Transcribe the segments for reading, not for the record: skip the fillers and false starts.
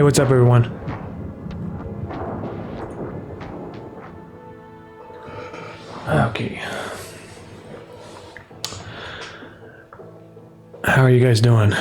Hey, what's up, everyone? Okay. How are you guys doing?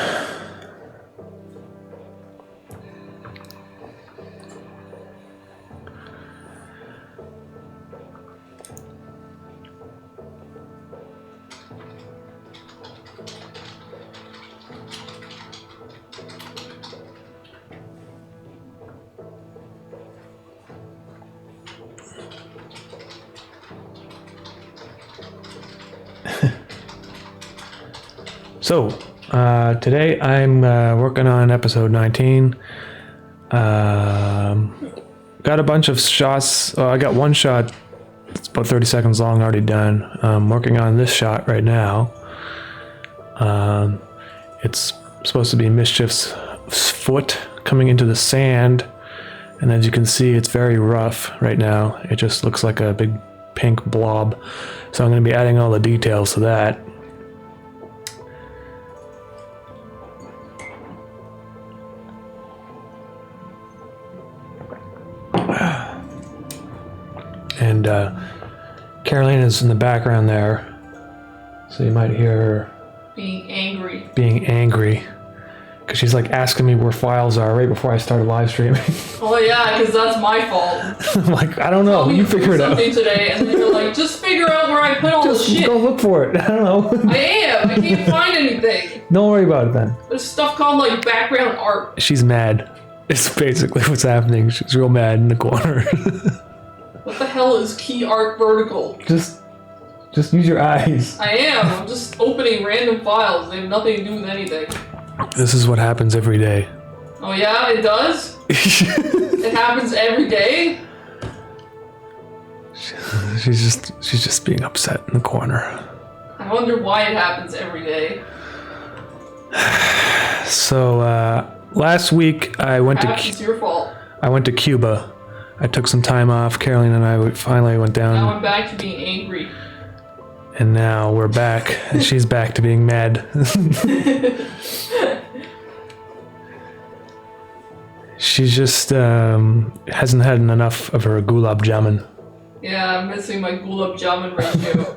So, today I'm working on episode 19. Got a bunch of shots. I got one shot. It's about 30 seconds long, already done. I'm working on this shot right now. It's supposed to be Mischief's foot coming into the sand. And as you can see, it's very rough right now. It just looks like a big pink blob. So I'm going to be adding all the details to that. And Carolina's in the background there, so you might hear her being angry, because she's like asking me where files are right before I started live streaming. Oh yeah, because that's my fault. I'm like, I don't know, you figure it out. Today, and then you're like, just figure out where I put all the shit. Just go look for it. I don't know. I can't find anything. Don't worry about it then. There's stuff called like background art. She's mad. It's basically what's happening. She's real mad in the corner. What the hell is key art vertical? Just use your eyes. I am. I'm just opening random files. They have nothing to do with anything. This is what happens every day. Oh yeah, it does? It happens every day? She's just being upset in the corner. I wonder why it happens every day. So, last week I went It's your fault. I went to Cuba. I took some time off. Caroline and I finally went down. Now I'm back to being angry. And now we're back. And she's back to being mad. She just hasn't had enough of her gulab jamun. Yeah, I'm missing my gulab jamun ratio.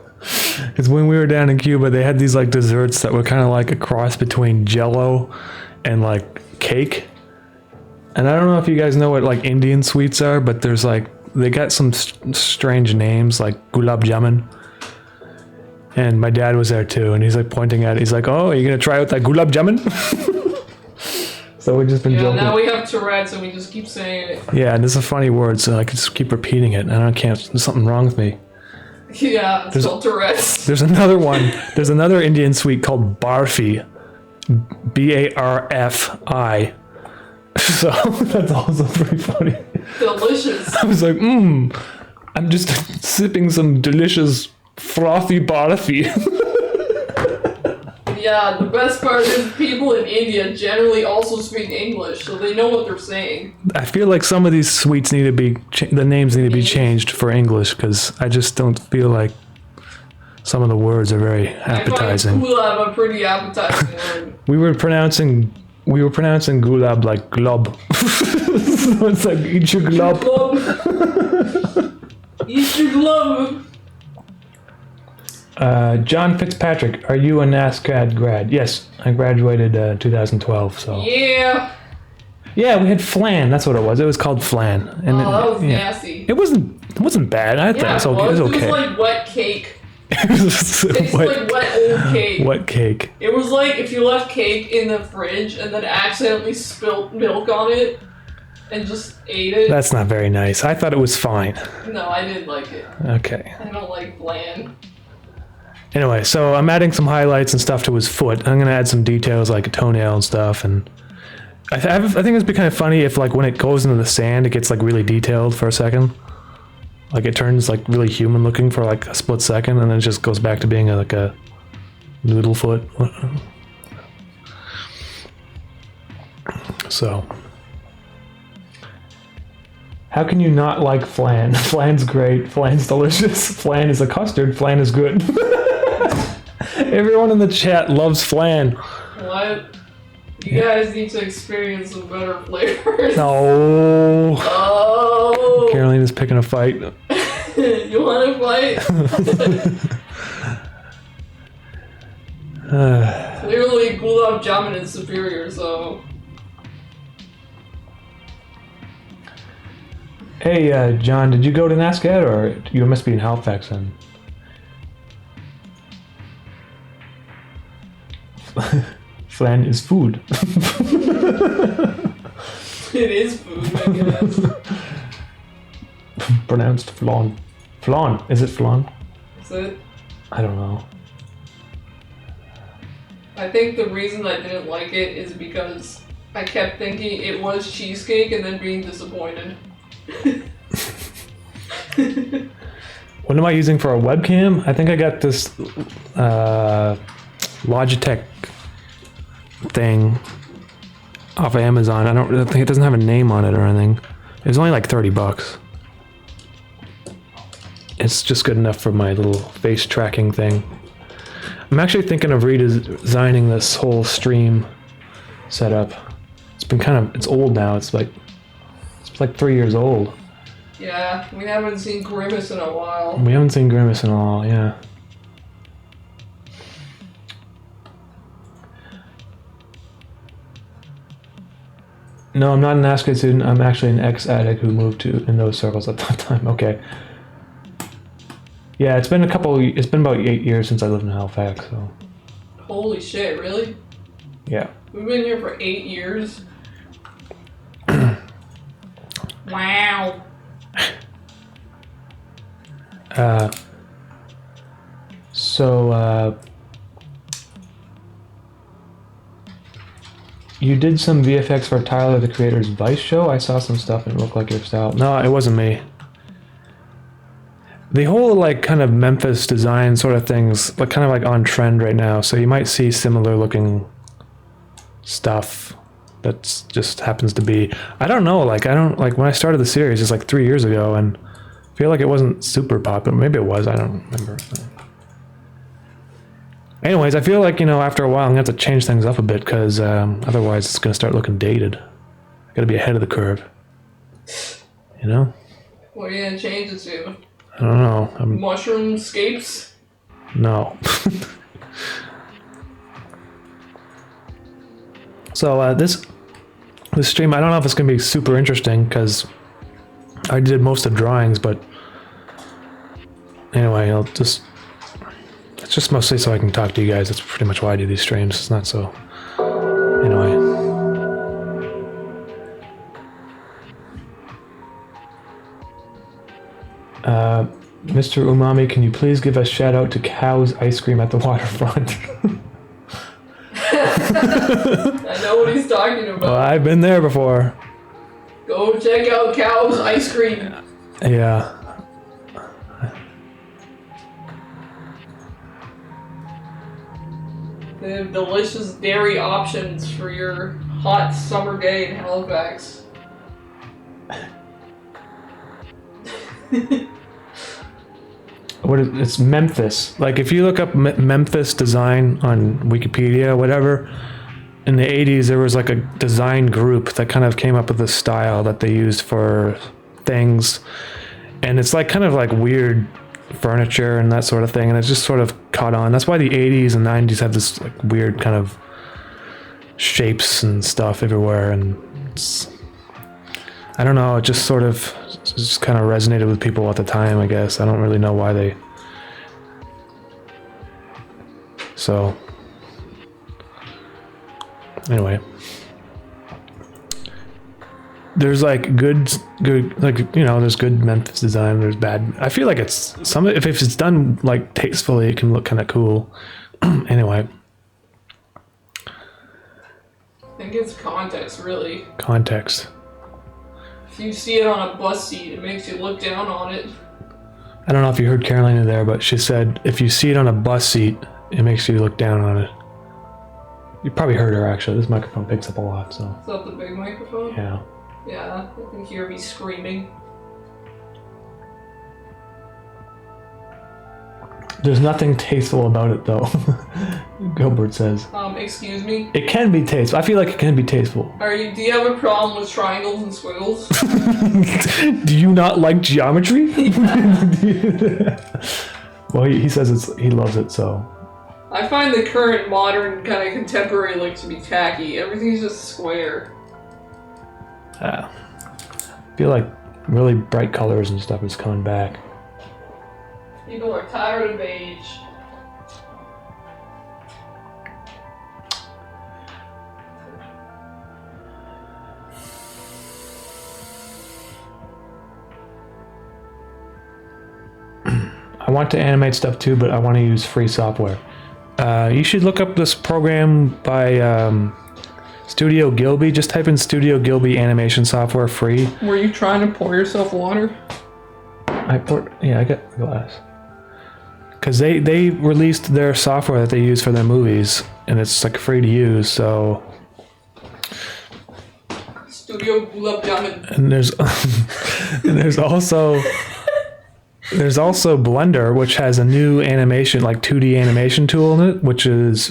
Because when we were down in Cuba, they had these like desserts that were kind of like a cross between Jell-O and like cake. And I don't know if you guys know what like Indian sweets are, but there's like, they got some strange names like gulab jamun. And my dad was there too, and he's like pointing at it. He's like, "Oh, are you gonna try out that gulab jamun?" So we've just been joking. Now we have Tourette's and we just keep saying it. Yeah, and it's a funny word, so I can just keep repeating it. And I can't. There's something wrong with me. Yeah, it's called Tourette's. There's another one. There's another Indian sweet called barfi, BARFI. So that's also pretty funny. Delicious. I was like, I'm just sipping some delicious frothy barfi. Yeah, the best part is people in India generally also speak English, so they know what they're saying. I feel like some of these sweets need to be, the names need to be changed for English, because I just don't feel like some of the words are very appetizing. I find gulab a pretty appetizing word. We were pronouncing gulab like glob. So it's like, eat your glob. Eat your glob. John Fitzpatrick, are you a NASCAD grad? Yes, I graduated 2012. So yeah, we had flan. That's what it was. It was called flan. And that was nasty. It wasn't bad. I thought it was okay. It was like wet cake. It was like wet old cake. Wet cake. It was like if you left cake in the fridge and then accidentally spilt milk on it and just ate it. That's not very nice. I thought it was fine. No, I didn't like it. Okay. I don't like bland. Anyway, so I'm adding some highlights and stuff to his foot. I'm going to add some details like a toenail and stuff. And I think it'd be kind of funny if like when it goes into the sand, it gets like really detailed for a second. Like it turns like really human looking for like a split second, and then it just goes back to being like a noodle foot. So, how can you not like flan? Flan's great. Flan's delicious. Flan is a custard. Flan is good. Everyone in the chat loves flan. What? You guys need to experience some better flavors. No. Oh. Carolina's picking a fight. You want to fight? Clearly, gulab jamun is superior, so. Hey, John, did you go to NASCAD or you must be in Halifax then? Flan is food. It is food, I guess. Pronounced flan. Flan. Is it flan? Is it? I don't know. I think the reason I didn't like it is because I kept thinking it was cheesecake and then being disappointed. What am I using for a webcam? I think I got this Logitech thing off of Amazon. I don't think it doesn't have a name on it or anything. It was only like 30 bucks. It's just good enough for my little face tracking thing. I'm actually thinking of redesigning this whole stream setup. It's been it's old now. It's like 3 years old. Yeah, we haven't seen Grimace in a while. We haven't seen Grimace in a while, yeah. No, I'm not an ASCII student. I'm actually an ex-addict who moved in those circles at that time. Okay. Yeah, it's been about 8 years since I lived in Halifax, so. Holy shit, really? Yeah. We've been here for 8 years. Wow. You did some VFX for Tyler, the Creator's Vice show? I saw some stuff and it looked like your style. No, it wasn't me. The whole kind of Memphis design sort of things kind of on trend right now, so you might see similar looking stuff that's just happens to be. I don't know, when I started the series, it's 3 years ago, and I feel like it wasn't super popular. Maybe it was, I don't remember. Anyways, I feel like, after a while I'm gonna have to change things up a bit, because otherwise it's gonna start looking dated. I gotta be ahead of the curve. What are you gonna change it to? I don't know. Mushroom scapes? No. So this stream, I don't know if it's gonna be super interesting because I did most of the drawings, but anyway, it's just mostly so I can talk to you guys. That's pretty much why I do these streams. It's not so. Anyway. Mr. Umami, can you please give a shout out to Cow's Ice Cream at the waterfront? I know what he's talking about. Well, I've been there before. Go check out Cow's Ice Cream. Yeah. They have delicious dairy options for your hot summer day in Halifax. It's Memphis. If you look up Memphis design on Wikipedia, whatever, in the 80s there was a design group that kind of came up with this style that they used for things, and it's kind of weird furniture and that sort of thing, and it's just sort of caught on. That's why the 80s and 90s have this weird kind of shapes and stuff everywhere, and I don't know, it just kind of resonated with people at the time, I guess. I don't really know why they. So anyway, there's good there's good Memphis design, there's bad. I feel like it's if it's done tastefully, it can look kind of cool. Anyway, I think it's context, really. Context. If you see it on a bus seat, it makes you look down on it. I don't know if you heard Carolina there, but she said if you see it on a bus seat, it makes you look down on it. You probably heard her, actually. This microphone picks up a lot, so. Is that the big microphone? Yeah. Yeah, I can hear me screaming. There's nothing tasteful about it, though. Gilbert says. Excuse me? It can be tasteful. I feel like it can be tasteful. Do you have a problem with triangles and squiggles? Do you not like geometry? Well, he says he loves it, so. I find the current modern kind of contemporary look to be tacky. Everything's just square. I feel like really bright colors and stuff is coming back. People are tired of beige. I want to animate stuff too, but I want to use free software. You should look up this program by Studio Gilby. Just type in Studio Gilby animation software free. Were you trying to pour yourself water? I got a glass. Because they released their software that they use for their movies, and it's like free to use, so. Studio Gulab Jamun. And there's also Blender, which has a new animation, like 2D animation tool in it, which is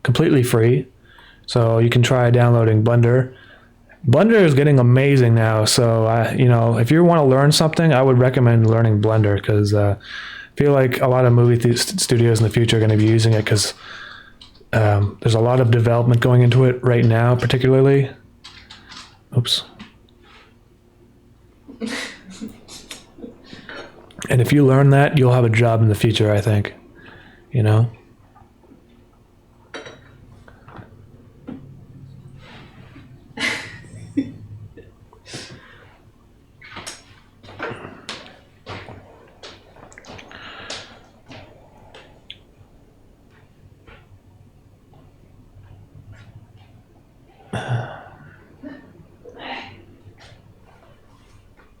completely free. So you can try downloading Blender. Blender is getting amazing now. So if you want to learn something, I would recommend learning Blender, because I feel like a lot of movie studios in the future are going to be using it, because there's a lot of development going into it right now, particularly. Oops. And if you learn that, you'll have a job in the future, I think. You know?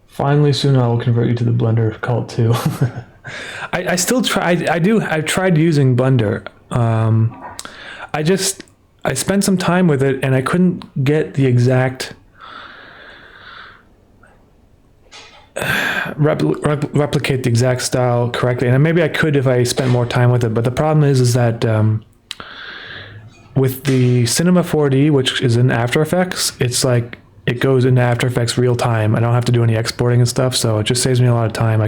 Finally, soon I will convert you to the Blender cult too. I still try. I've tried using Blender. I spent some time with it, and I couldn't get the exact replicate the exact style correctly. And maybe I could if I spent more time with it. But the problem is that with the Cinema 4D, which is in After Effects, it's like it goes into After Effects real time. I don't have to do any exporting and stuff, so it just saves me a lot of time.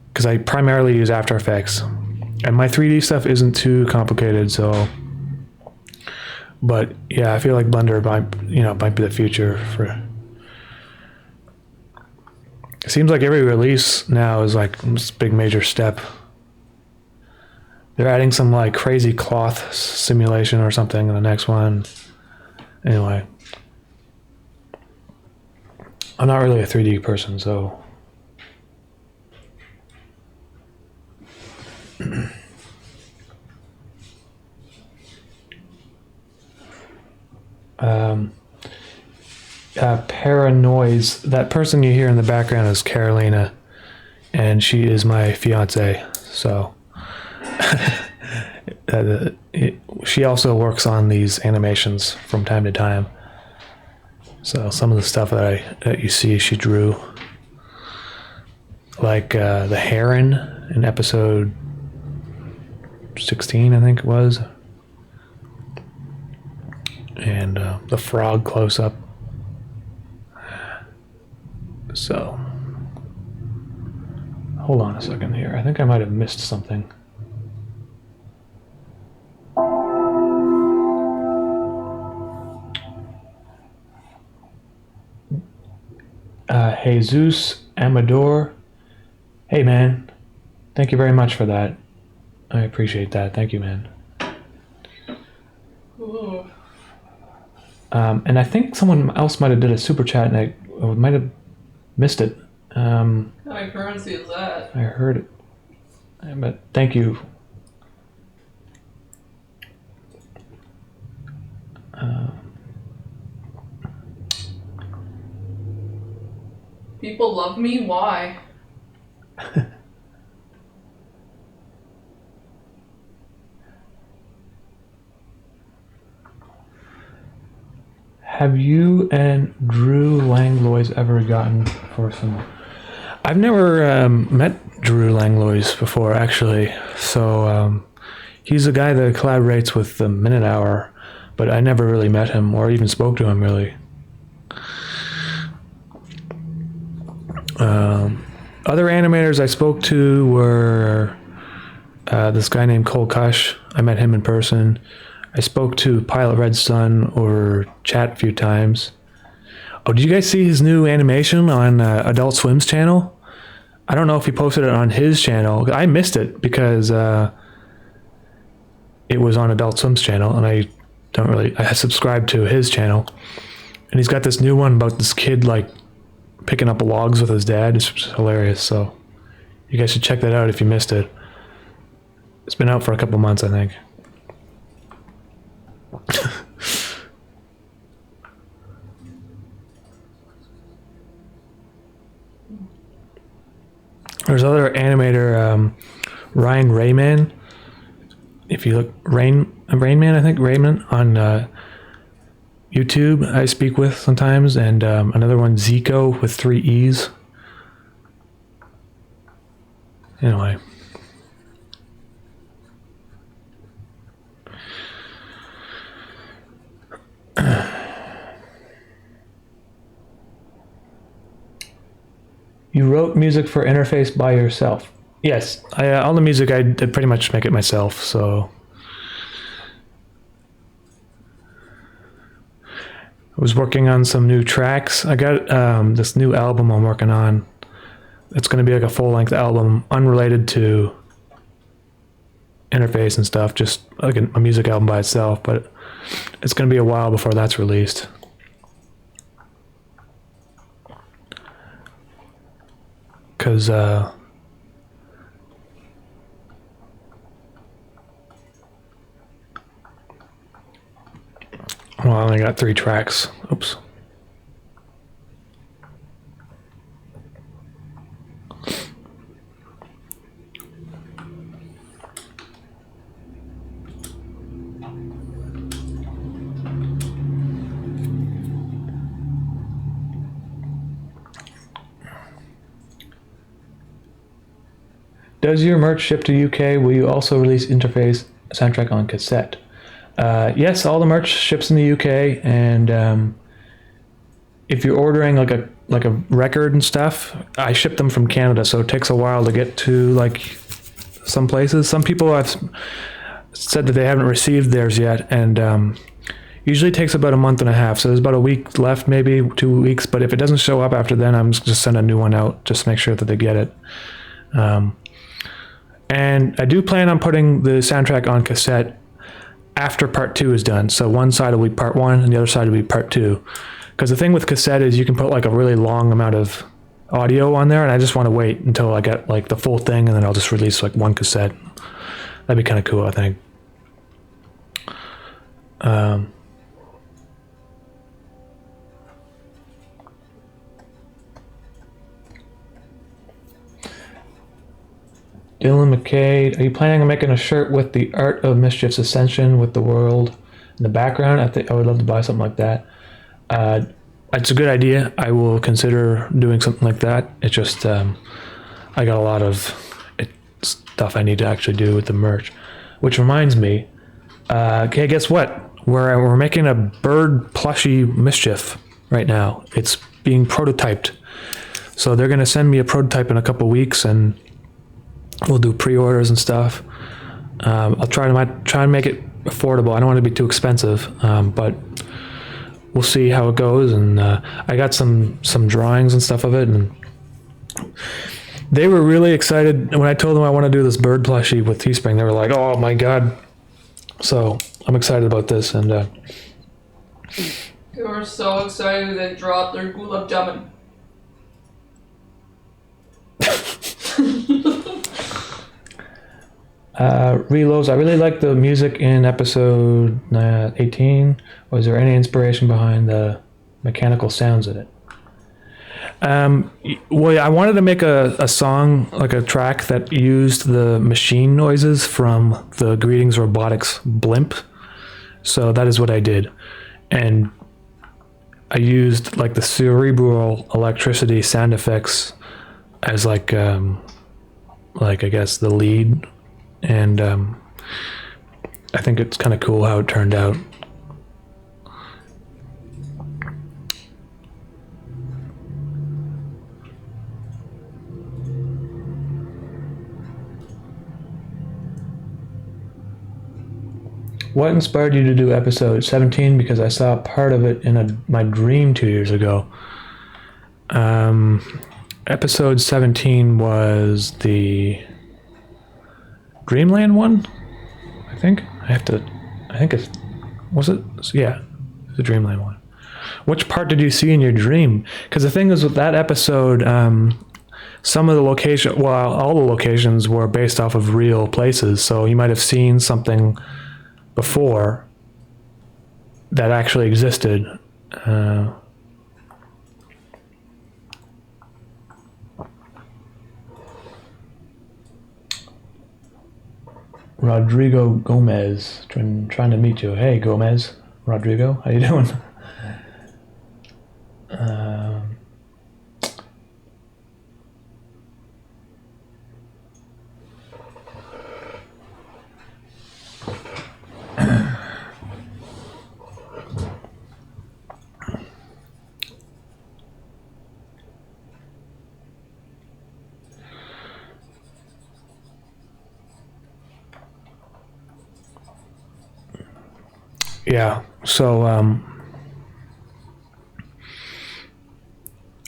Because I primarily use After Effects, and my 3D stuff isn't too complicated. So, but yeah, I feel like Blender might be the future for. It seems like every release now is like this big major step. They're adding some like crazy cloth simulation or something in the next one. Anyway. I'm not really a 3D person, so. Paranoise. That person you hear in the background is Carolina, and she is my fiance. So, she also works on these animations from time to time. So some of the stuff that you see, she drew, like the heron in episode 16, I think it was, and the frog close up. So, hold on a second here. I think I might have missed something. Jesus Amador. Hey, man. Thank you very much for that. I appreciate that. Thank you, man. And I think someone else might have did a super chat, and I might have missed it. How many currency is that? I heard it. But thank you. People love me? Why? Have you and Drew Langlois ever gotten for some? I've never met Drew Langlois before, actually. So he's a guy that collaborates with the Minute Hour, but I never really met him or even spoke to him, really. Other animators I spoke to were this guy named Cole Kush. I met him in person. I spoke to Pilot Red Sun over chat a few times. Oh, did you guys see his new animation on Adult Swim's channel? I don't know if he posted it on his channel. I missed it because it was on Adult Swim's channel, and I subscribed to his channel. And he's got this new one about this kid like picking up logs with his dad. It's just hilarious. So you guys should check that out if you missed it. It's been out for a couple months, I think. There's other animator, Ryan Rayman. If you look, Rainman, I think, Rayman on YouTube, I speak with sometimes, and another one, Zico, with 3 E's. Anyway. You wrote music for interface by yourself? Yes, all the music I did pretty much make it myself, so. I was working on some new tracks. I got this new album I'm working on. It's going to be like a full-length album, unrelated to interface and stuff, just like a music album by itself, but it's going to be a while before that's released. Because well, I only got 3 tracks. Oops. Does your merch ship to UK? Will you also release interface soundtrack on cassette? Yes, all the merch ships in the UK, and if you're ordering like a record and stuff, I ship them from Canada, so it takes a while to get to like some places. Some people have said that they haven't received theirs yet, and usually takes about a month and a half. So there's about a week left, maybe 2 weeks. But if it doesn't show up after then, I'm just send a new one out, just to make sure that they get it. And I do plan on putting the soundtrack on cassette after part 2 is done. So one side will be part 1 and the other side will be part 2. Because the thing with cassette is you can put like a really long amount of audio on there, and I just want to wait until I get like the full thing, and then I'll just release like one cassette. That'd be kind of cool, I think. Dylan McKay, are you planning on making a shirt with the Art of Mischief's Ascension with the world in the background? I would love to buy something like that. It's a good idea. I will consider doing something like that. It's just I got a lot of stuff I need to actually do with the merch. Which reminds me, okay, guess what? We're making a bird plushie Mischief right now. It's being prototyped. So they're going to send me a prototype in a couple weeks, and we'll do pre-orders and stuff. I'll try to make it affordable. I don't want it to be too expensive, but we'll see how it goes. And I got some drawings and stuff of it, and they were really excited when I told them I want to do this bird plushie with Teespring. They were like, "Oh my god!" So I'm excited about this, and they were so excited they dropped their gulab jamun. Reloads, I really like the music in episode 18. Was there any inspiration behind the mechanical sounds in it? Well, I wanted to make a song, like a track that used the machine noises from the Greetings Robotics blimp. So that is what I did. And I used like the cerebral electricity sound effects as like I guess the lead, and I think it's kind of cool how it turned out. What inspired you to do episode 17? Because I saw part of it in my dream 2 years ago. Episode 17 was the Dreamland one, I think. I think it's, was it? Yeah, the Dreamland one. Which part did you see in your dream? Because the thing is with that episode, some of the location, well, all the locations were based off of real places. So you might have seen something before that actually existed. Rodrigo Gomez, trying to meet you. Hey, Gomez. Rodrigo, how you doing? Yeah, so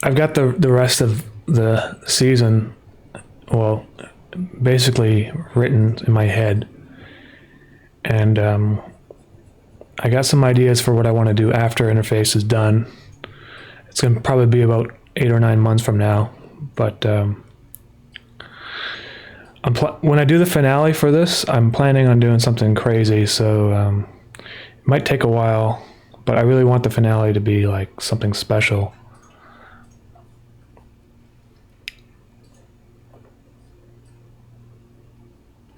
I've got the rest of the season, well, basically written in my head, and I got some ideas for what I want to do after Interface is done. It's going to probably be about 8 or 9 months from now, but when I do the finale for this, I'm planning on doing something crazy, so it might take a while, but I really want the finale to be like something special.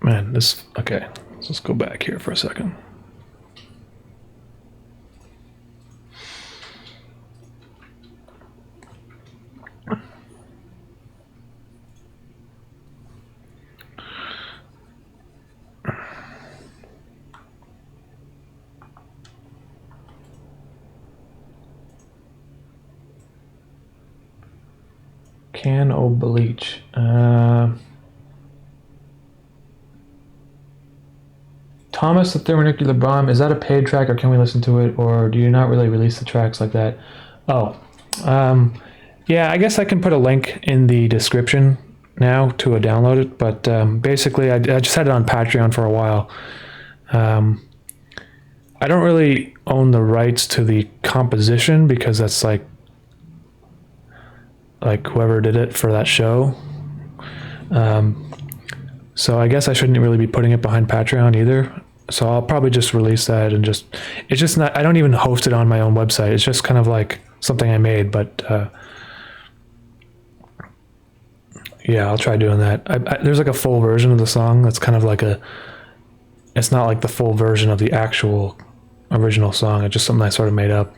Man, okay, let's just go back here for a second. Can o bleach. Thomas the Thermonuclear Bomb, is that a paid track or can we listen to it, or do you not really release the tracks like that? Oh, yeah, I guess I can put a link in the description now to download it, but basically I just had it on Patreon for a while. I don't really own the rights to the composition because that's like whoever did it for that show. So I guess I shouldn't really be putting it behind Patreon either. So I'll probably just release that and it's just not, I don't even host it on my own website. It's just kind of like something I made, but yeah, I'll try doing that. There's like a full version of the song that's kind of like it's not like the full version of the actual original song. It's just something I sort of made up.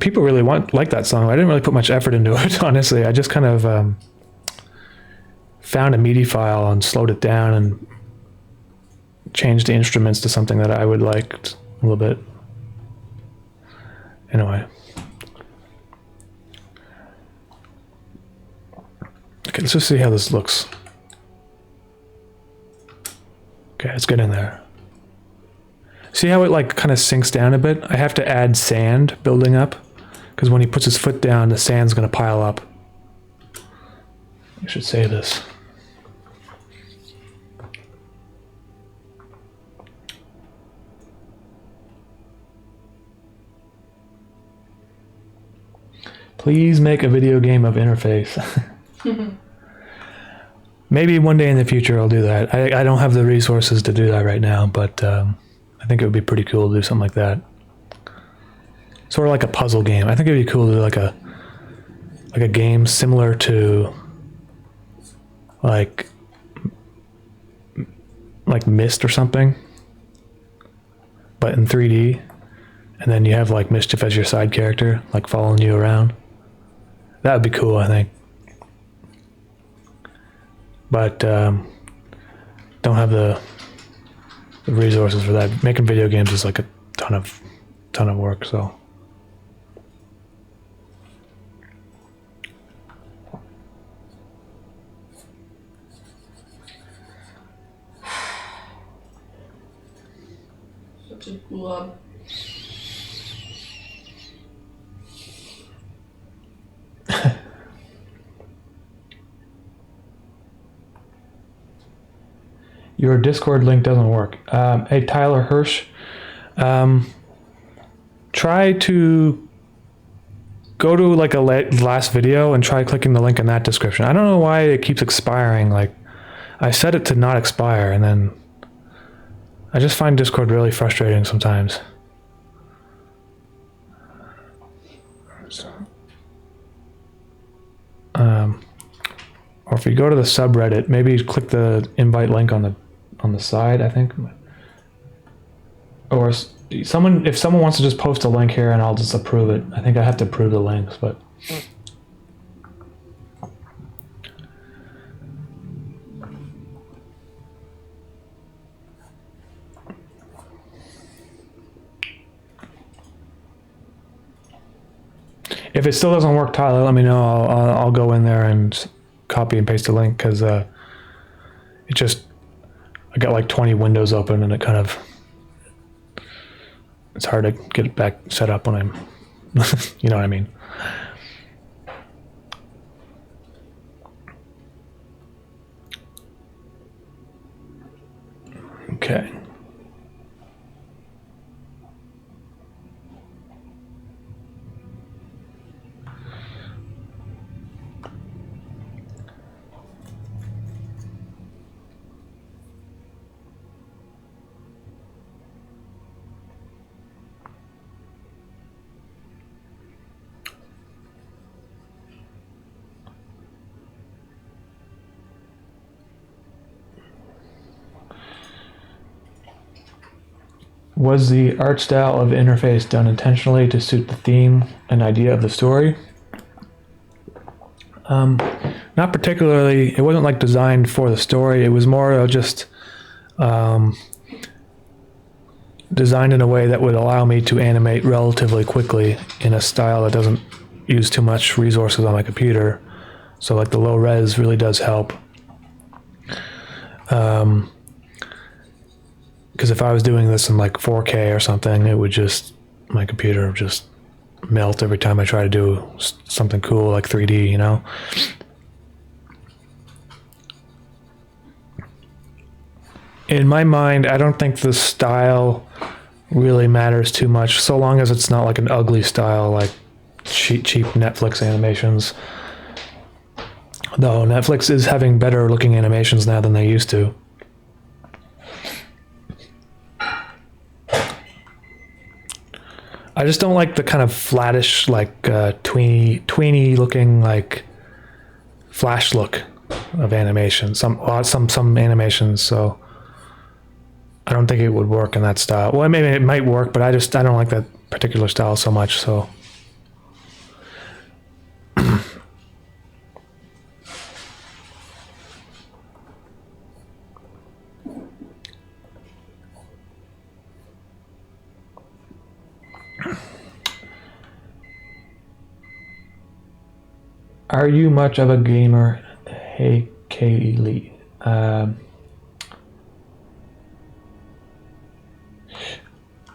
People really like that song. I didn't really put much effort into it, honestly. I just kind of found a MIDI file and slowed it down and changed the instruments to something that I would like a little bit. Anyway. Okay, let's just see how this looks. Okay, let's get in there. See how it like kind of sinks down a bit? I have to add sand building up because when he puts his foot down, the sand's going to pile up. I should say this. Please make a video game of Interface. Maybe one day in the future I'll do that. I don't have the resources to do that right now, but I think it would be pretty cool to do something like that. Sort of like a puzzle game. I think it'd be cool to do like a game similar to like Myst or something, but in 3D, and then you have like Mischief as your side character, like following you around. That would be cool, I think. But don't have the resources for that. Making video games is like a ton of work, so. Such a blood. Your Discord link doesn't work. Hey, Tyler Hirsch, try to go to like a last video and try clicking the link in that description. I don't know why it keeps expiring. Like, I set it to not expire, and then I just find Discord really frustrating sometimes. Or if you go to the subreddit, maybe click the invite link on the side, I think. Or if someone wants to just post a link here and I'll just approve it. I think I have to approve the links, but. If it still doesn't work, Tyler, let me know. I'll go in there and copy and paste the link, because I got like 20 windows open and it's hard to get it back set up when I'm, you know what I mean? Okay. Was the art style of the interface done intentionally to suit the theme and idea of the story? Not particularly. It wasn't like designed for the story. It was more just designed in a way that would allow me to animate relatively quickly in a style that doesn't use too much resources on my computer. So like the low res really does help. Because if I was doing this in like 4K or something, it would just, my computer would just melt every time I try to do something cool like 3D, you know? In my mind, I don't think the style really matters too much, so long as it's not like an ugly style like cheap Netflix animations. Though Netflix is having better looking animations now than they used to. I just don't like the kind of flattish, like tweeny looking, like flash look of animation. Some animations, so I don't think it would work in that style. Well, maybe it might work, but I don't like that particular style so much. So. Are you much of a gamer? Hey, Kaylee.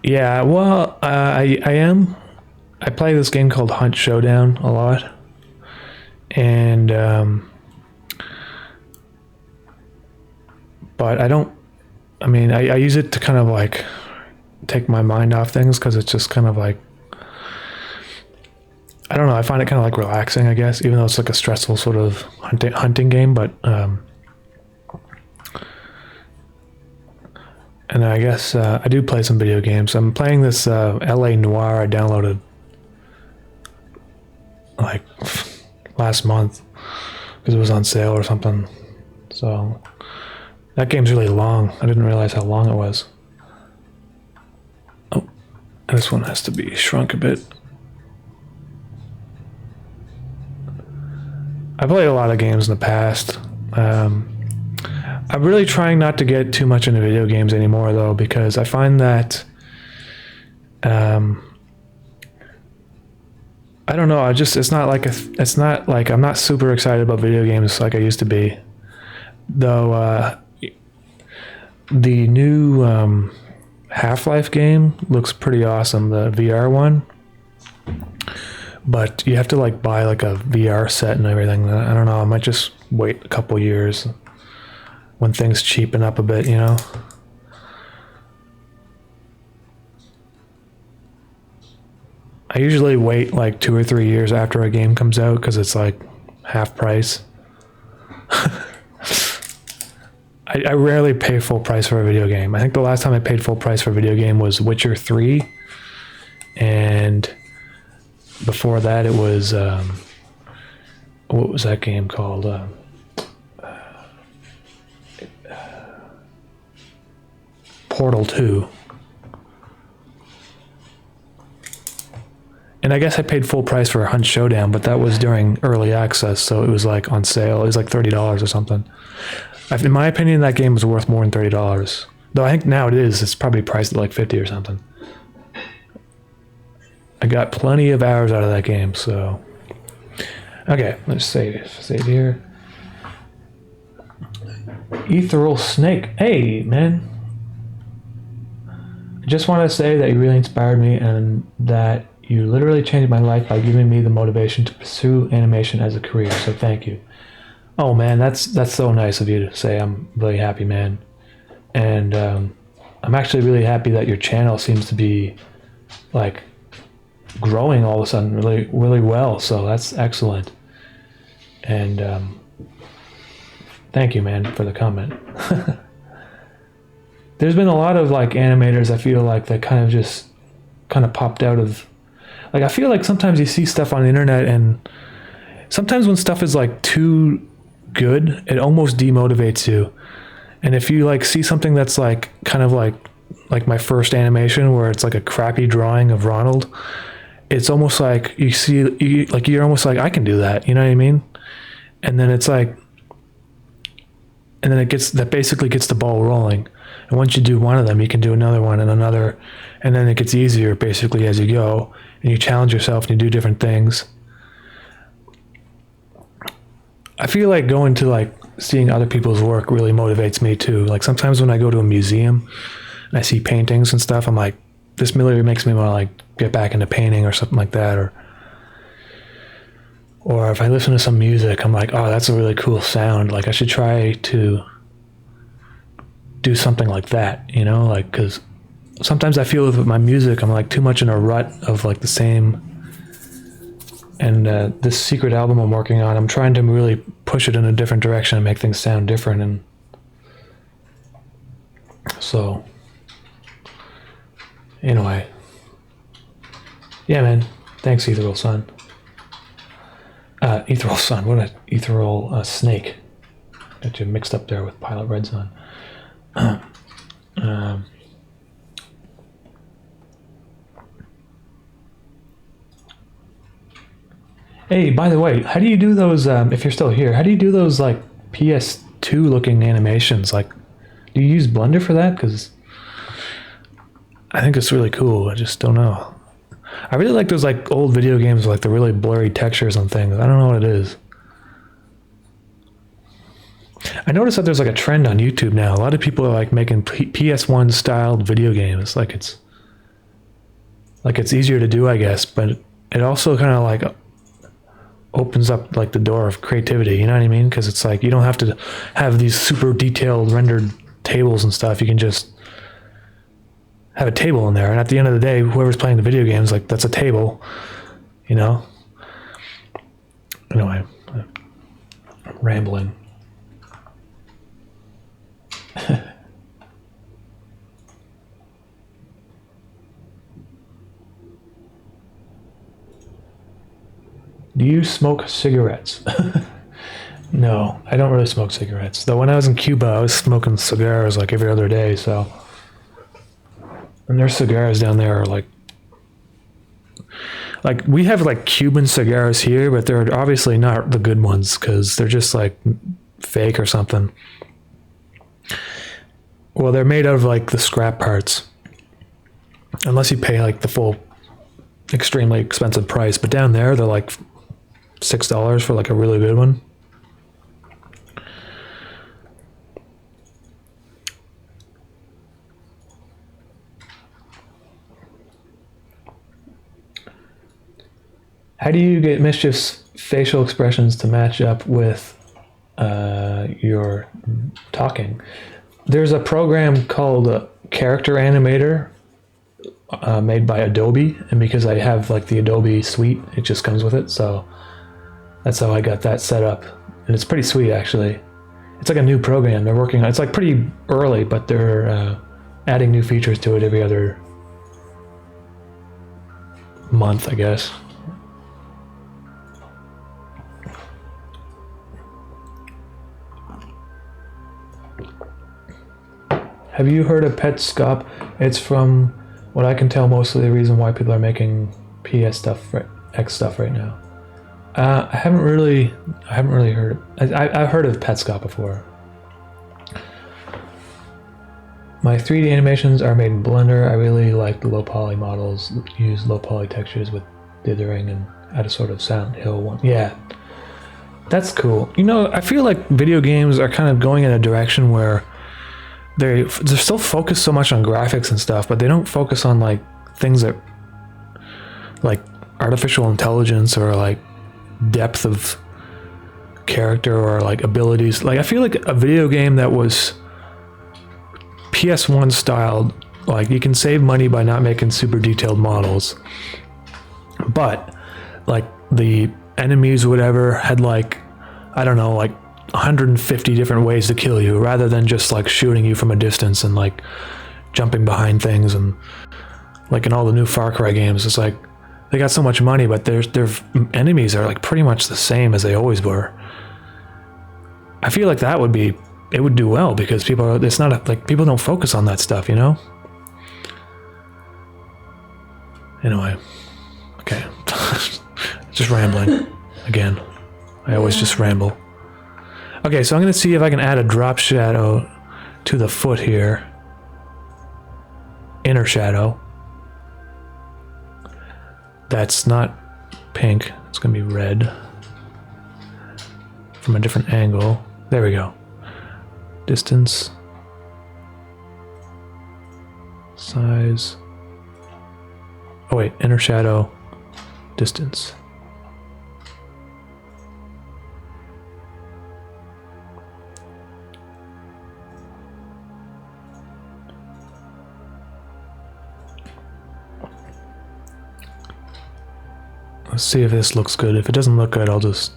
Yeah, well, I am. I play this game called Hunt Showdown a lot. And, but I don't, I mean, I use it to kind of like take my mind off things, because it's just kind of like, I don't know, I find it kind of like relaxing, I guess, even though it's like a stressful sort of hunting game, but and then I guess I do play some video games. I'm playing this LA Noire I downloaded like last month because it was on sale or something. So that game's really long. I didn't realize how long it was. Oh, This one has to be shrunk a bit. I played a lot of games in the past. I'm really trying not to get too much into video games anymore, though, because I find that I don't know. It's not like I'm not super excited about video games like I used to be. Though the new Half-Life game looks pretty awesome, the VR one. But you have to like buy like a VR set and everything. I don't know. I might just wait a couple years when things cheapen up a bit, you know. I usually wait like 2 or 3 years after a game comes out because it's like half price. I rarely pay full price for a video game. I think the last time I paid full price for a video game was Witcher 3. And before that it was, what was that game called? Portal 2. And I guess I paid full price for Hunt Showdown, but that was during early access, so it was like on sale. It was like $30 or something. In my opinion, that game was worth more than $30. Though I think now it is. It's probably priced at like 50 or something. I got plenty of hours out of that game, so... Okay, let's save here. Ethereal Snake. Hey, man. I just want to say that you really inspired me and that you literally changed my life by giving me the motivation to pursue animation as a career, so thank you. Oh man, that's so nice of you to say. I'm really happy, man. And I'm actually really happy that your channel seems to be like growing all of a sudden really, really well, so that's excellent. And thank you, man, for the comment. There's been a lot of like animators I feel like that kind of popped out of, like I feel like sometimes you see stuff on the internet and sometimes when stuff is like too good, it almost demotivates you. And if you like see something that's like kind of like my first animation where it's like a crappy drawing of Ronald, it's almost like you're almost like, I can do that, you know what I mean? And then it's like, and then that basically gets the ball rolling. And once you do one of them, you can do another one and another, and then it gets easier basically as you go, and you challenge yourself and you do different things. I feel like going to like seeing other people's work really motivates me too. Like sometimes when I go to a museum and I see paintings and stuff, I'm like, this really makes me want to like get back into painting or something like that. Or if I listen to some music, I'm like, oh, that's a really cool sound. Like I should try to do something like that, you know, like, because sometimes I feel with my music, I'm like too much in a rut of like the same. And this secret album I'm working on, I'm trying to really push it in a different direction and make things sound different. And so, anyway, yeah, man. Thanks, Ethereal Sun. Ethereal Sun. What a Ethereal Snake. Got you mixed up there with Pilot Red Sun. Hey, by the way, how do you do those, if you're still here, how do you do those, like, PS2 looking animations? Like, do you use Blender for that? Because I think it's really cool. I just don't know. I really like those, like, old video games with, like, the really blurry textures on things. I don't know what it is. I noticed that there's, like, a trend on YouTube now. A lot of people are, like, making PS1 styled video games. Like, it's easier to do, I guess, but it also kind of, like, opens up like the door of creativity, you know what I mean? Because it's like you don't have to have these super detailed rendered tables and stuff. You can just have a table in there, and at the end of the day, whoever's playing the video games, like that's a table, you know. Anyway, I'm rambling. Do you smoke cigarettes? No, I don't really smoke cigarettes. Though when I was in Cuba, I was smoking cigars like every other day, so. And their cigars down there are like like we have like Cuban cigars here, but they're obviously not the good ones because they're just like fake or something. Well, they're made out of like the scrap parts, unless you pay like the full extremely expensive price. But down there they're like $6 for like a really good one. How do you get Mischief's facial expressions to match up with your talking? There's a program called Character Animator made by Adobe, and because I have like the Adobe suite, it just comes with it. So that's how I got that set up, and it's pretty sweet actually. It's like a new program they're working on. It's like pretty early, but they're adding new features to it every other month, I guess. Have you heard of Petscop? It's from what I can tell mostly the reason why people are making PS stuff, X stuff right now. I haven't really heard. I've heard of Petscop before. My 3D animations are made in Blender. I really like the low poly models. Use low poly textures with dithering and add a sort of Silent Hill one. Yeah, that's cool. You know, I feel like video games are kind of going in a direction where they're still focused so much on graphics and stuff, but they don't focus on like things that like artificial intelligence or like depth of character or like abilities. Like I feel like a video game that was PS1 styled, like you can save money by not making super detailed models, but like the enemies or whatever had like, I don't know, like 150 different ways to kill you, rather than just like shooting you from a distance and like jumping behind things. And like in all the new Far Cry games, it's like they got so much money, but their enemies are like pretty much the same as they always were. I feel like that would be, it would do well because people are, it's not like people don't focus on that stuff, you know? Anyway, okay. Just rambling again. I always just ramble. Okay, so I'm going to see if I can add a drop shadow to the foot here. Inner shadow. That's not pink. It's going to be red. From a different angle. There we go. Distance. Size. Oh wait, inner shadow. Distance. Let's see if this looks good. If it doesn't look good, I'll just...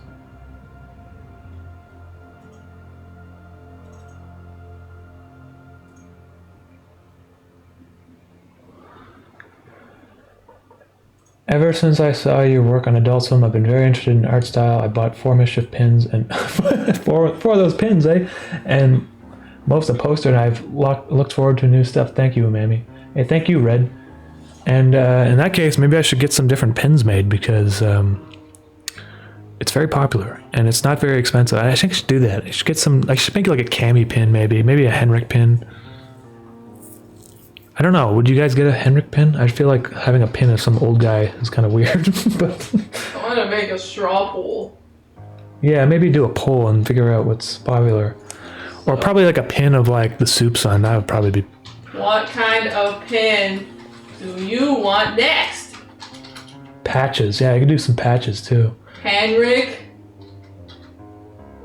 Ever since I saw your work on Adult Swim, I've been very interested in art style. I bought 4 Mischief pins and... four of those pins, eh? And most of the poster, and I've looked forward to new stuff. Thank you, Umami. Hey, thank you, Red. And in that case, maybe I should get some different pins made because it's very popular and it's not very expensive. I think I should do that. I should get some. I should make like a Cami pin, maybe a Henrik pin. I don't know. Would you guys get a Henrik pin? I feel like having a pin of some old guy is kind of weird. But I want to make a straw poll. Yeah, maybe do a poll and figure out what's popular, or probably like a pin of like the Soup Son. That would probably be. What kind of pin do you want next? Patches. Yeah, I could do some patches too. Henrik.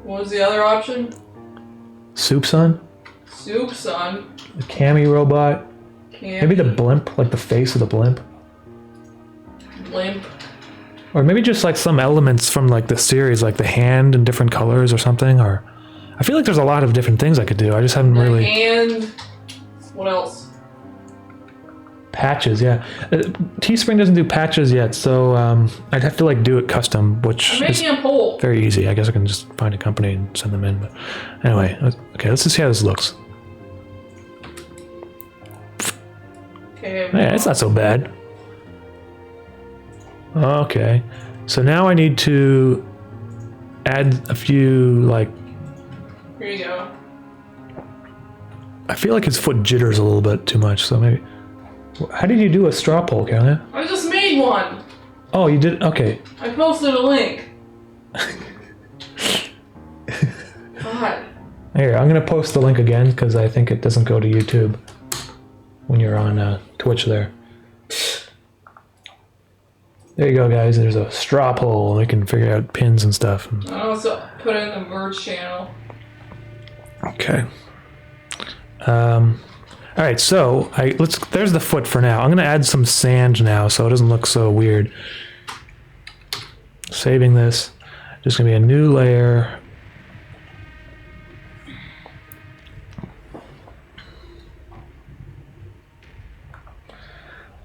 What was the other option? Soup Son. Soup Son. The Cami robot. Cami. Maybe the blimp, like the face of the blimp. Blimp. Or maybe just like some elements from like the series, like the hand in different colors or something. Or I feel like there's a lot of different things I could do. I just haven't really. And what else? Patches, yeah. Teespring doesn't do patches yet, so I'd have to like do it custom, which I'm making a poll. Very easy. I guess I can just find a company and send them in. But anyway, okay, let's just see how this looks. Okay. Yeah, it's not so bad. Okay. So now I need to add a few, like... Here you go. I feel like his foot jitters a little bit too much, so maybe... How did you do a straw poll, Carolina? I just made one! Oh, you did? Okay. I posted a link. God. Here, I'm gonna post the link again, because I think it doesn't go to YouTube when you're on Twitch there. There you go, guys. There's a straw poll. We can figure out pins and stuff. I also put it in the merge channel. Okay. All right. So there's the foot for now. I'm gonna add some sand now, so it doesn't look so weird. Saving this. Just gonna be a new layer.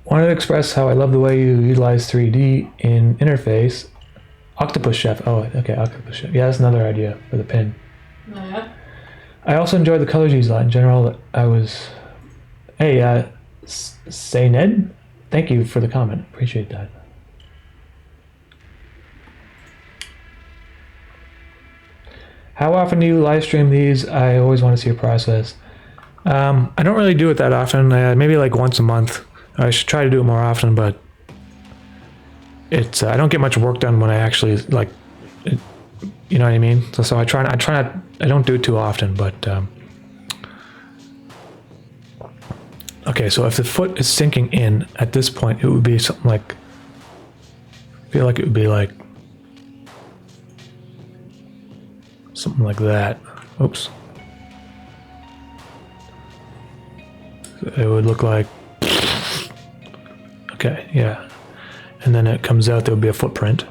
Wanted to express how I love the way you utilize 3D in interface. Octopus Chef. Oh, okay, Octopus Chef. Yeah, that's another idea for the pin. Yeah. I also enjoyed the colors used in general. Hey, say Ned, thank you for the comment. Appreciate that. How often do you live stream these? I always want to see your process. I don't really do it that often. Maybe like once a month. I should try to do it more often, but it's I don't get much work done when I actually like it, you know what I mean? So I try not, I don't do it too often, but okay, so if the foot is sinking in at this point, it would be something like, I feel like it would be like something like that. Oops. It would look like, okay, yeah. And then it comes out, there would be a footprint.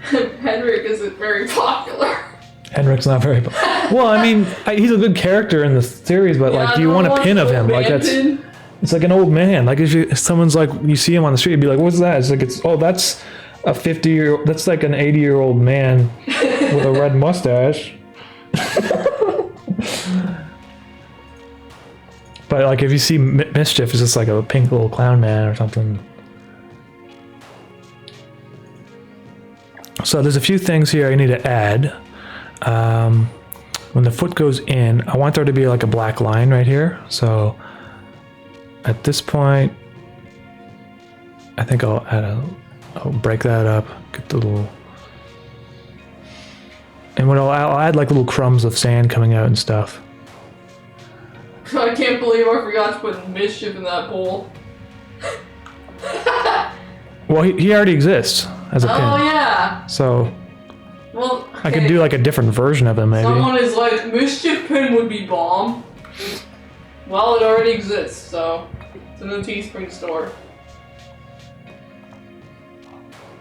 Henrik isn't very popular. Henrik's not very well. I mean, he's a good character in the series, but like, do you want a pin of him? Like it's like an old man. Like if someone's like, you see him on the street, you'd be like, "What's that?" It's like that's a 50-year. That's like an 80-year-old man with a red mustache. But like, if you see Mischief, it's just like a pink little clown man or something. So there's a few things here I need to add. When the foot goes in, I want there to be like a black line right here. So at this point, I think I'll break that up, get the little, and I'll add like little crumbs of sand coming out and stuff. I can't believe I forgot to put Mischief in that bowl. Well, he already exists as a pin. Oh yeah. So well, okay. I could do like a different version of him, maybe. Someone is like, Mischief pin would be bomb. Well, it already exists, so it's in the Teespring store.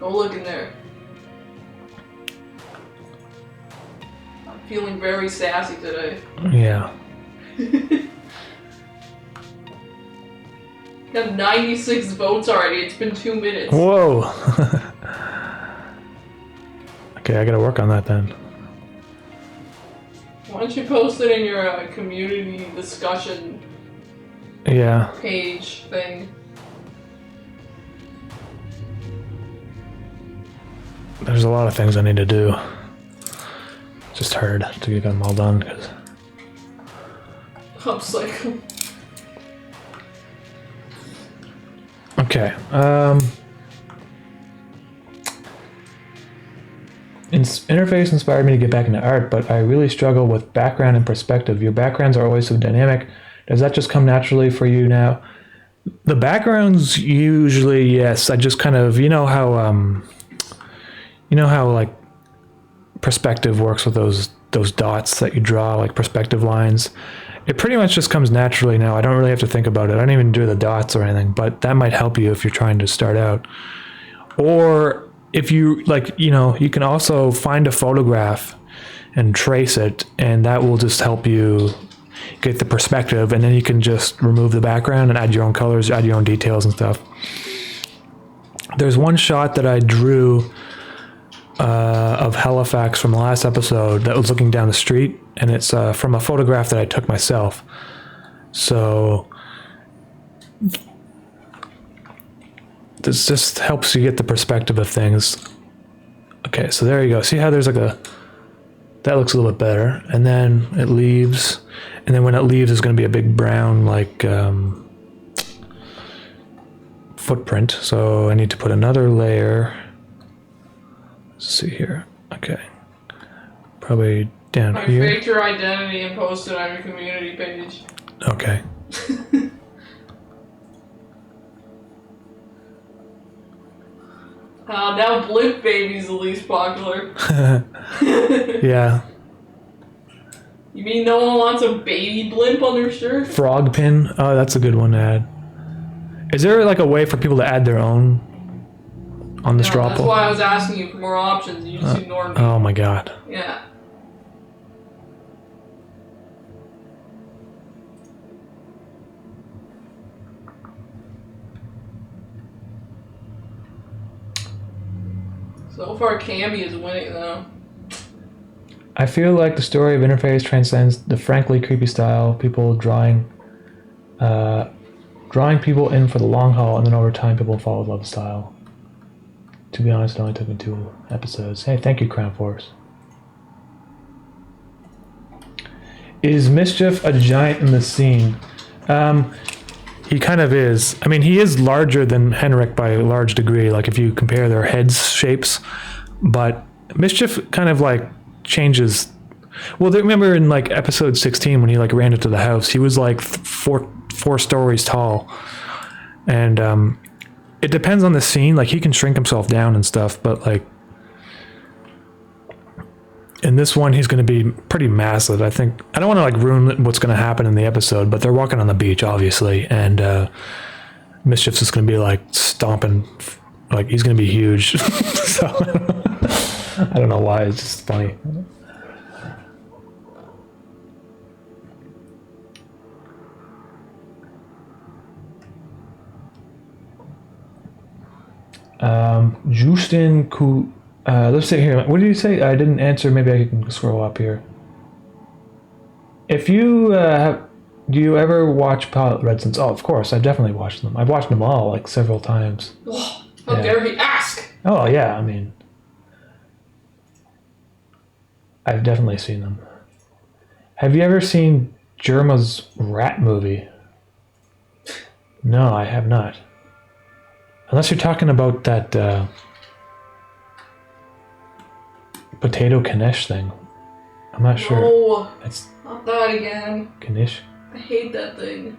Go look in there. I'm feeling very sassy today. Yeah. Got 96 votes already. It's been 2 minutes. Whoa. Okay, I gotta work on that then. Why don't you post it in your community discussion page thing? There's a lot of things I need to do. It's just hard to get them all done because I'm like, okay. Interface inspired me to get back into art, but I really struggle with background and perspective. Your backgrounds are always so dynamic. Does that just come naturally for you now? The backgrounds usually, yes. I just kind of, you know how like perspective works with those dots that you draw, like perspective lines. It pretty much just comes naturally now. I don't really have to think about it. I don't even do the dots or anything, but that might help you if you're trying to start out. Or if you like, you can also find a photograph and trace it, and that will just help you get the perspective, and then you can just remove the background and add your own colors, add your own details and stuff. There's one shot that I drew of Halifax from the last episode that was looking down the street, and it's from a photograph that I took myself. So this just helps you get the perspective of things. Okay, so there you go. See how there's like a, that looks a little bit better. And then it leaves, and then when it leaves, there's going to be a big brown like footprint. So I need to put another layer. Let's see here. Okay, probably down here. Fake your identity and post it on your community page. Okay. Now Blimp Baby's the least popular. Yeah. You mean no one wants a baby blimp on their shirt? Frog pin. Oh, that's a good one to add. Is there like a way for people to add their own on the straw That's poll? why I was asking you for more options. You just ignored me. Oh my god. Yeah. So far, Cammy is winning, though. I feel like the story of interface transcends the frankly creepy style. People drawing people in for the long haul, and then over time, people fall in love with style. To be honest, it only took me 2 episodes. Hey, thank you, Crown Force. Is Mischief a giant in the scene? He kind of is. I mean, he is larger than Henrik by a large degree, like if you compare their heads shapes. But Mischief kind of like changes. Well, remember in like episode 16 when he like ran into the house, he was like four stories tall. And it depends on the scene. Like he can shrink himself down and stuff, but like in this one, he's going to be pretty massive. I think, I don't want to like ruin what's going to happen in the episode, but they're walking on the beach, obviously. And Mischief's just going to be like stomping, like he's going to be huge. So I don't know why, it's just funny. Justin let's see here. What did you say? I didn't answer. Maybe I can scroll up here. If you do you ever watch Pilot Redsons? Oh, of course. I've definitely watched them. I've watched them all like several times. How dare he ask? Oh yeah, I mean, I've definitely seen them. Have you ever seen Jerma's rat movie? No, I have not. Unless you're talking about that potato Kanish thing. I'm not sure. No, It's not that again. Kanish. I hate that thing.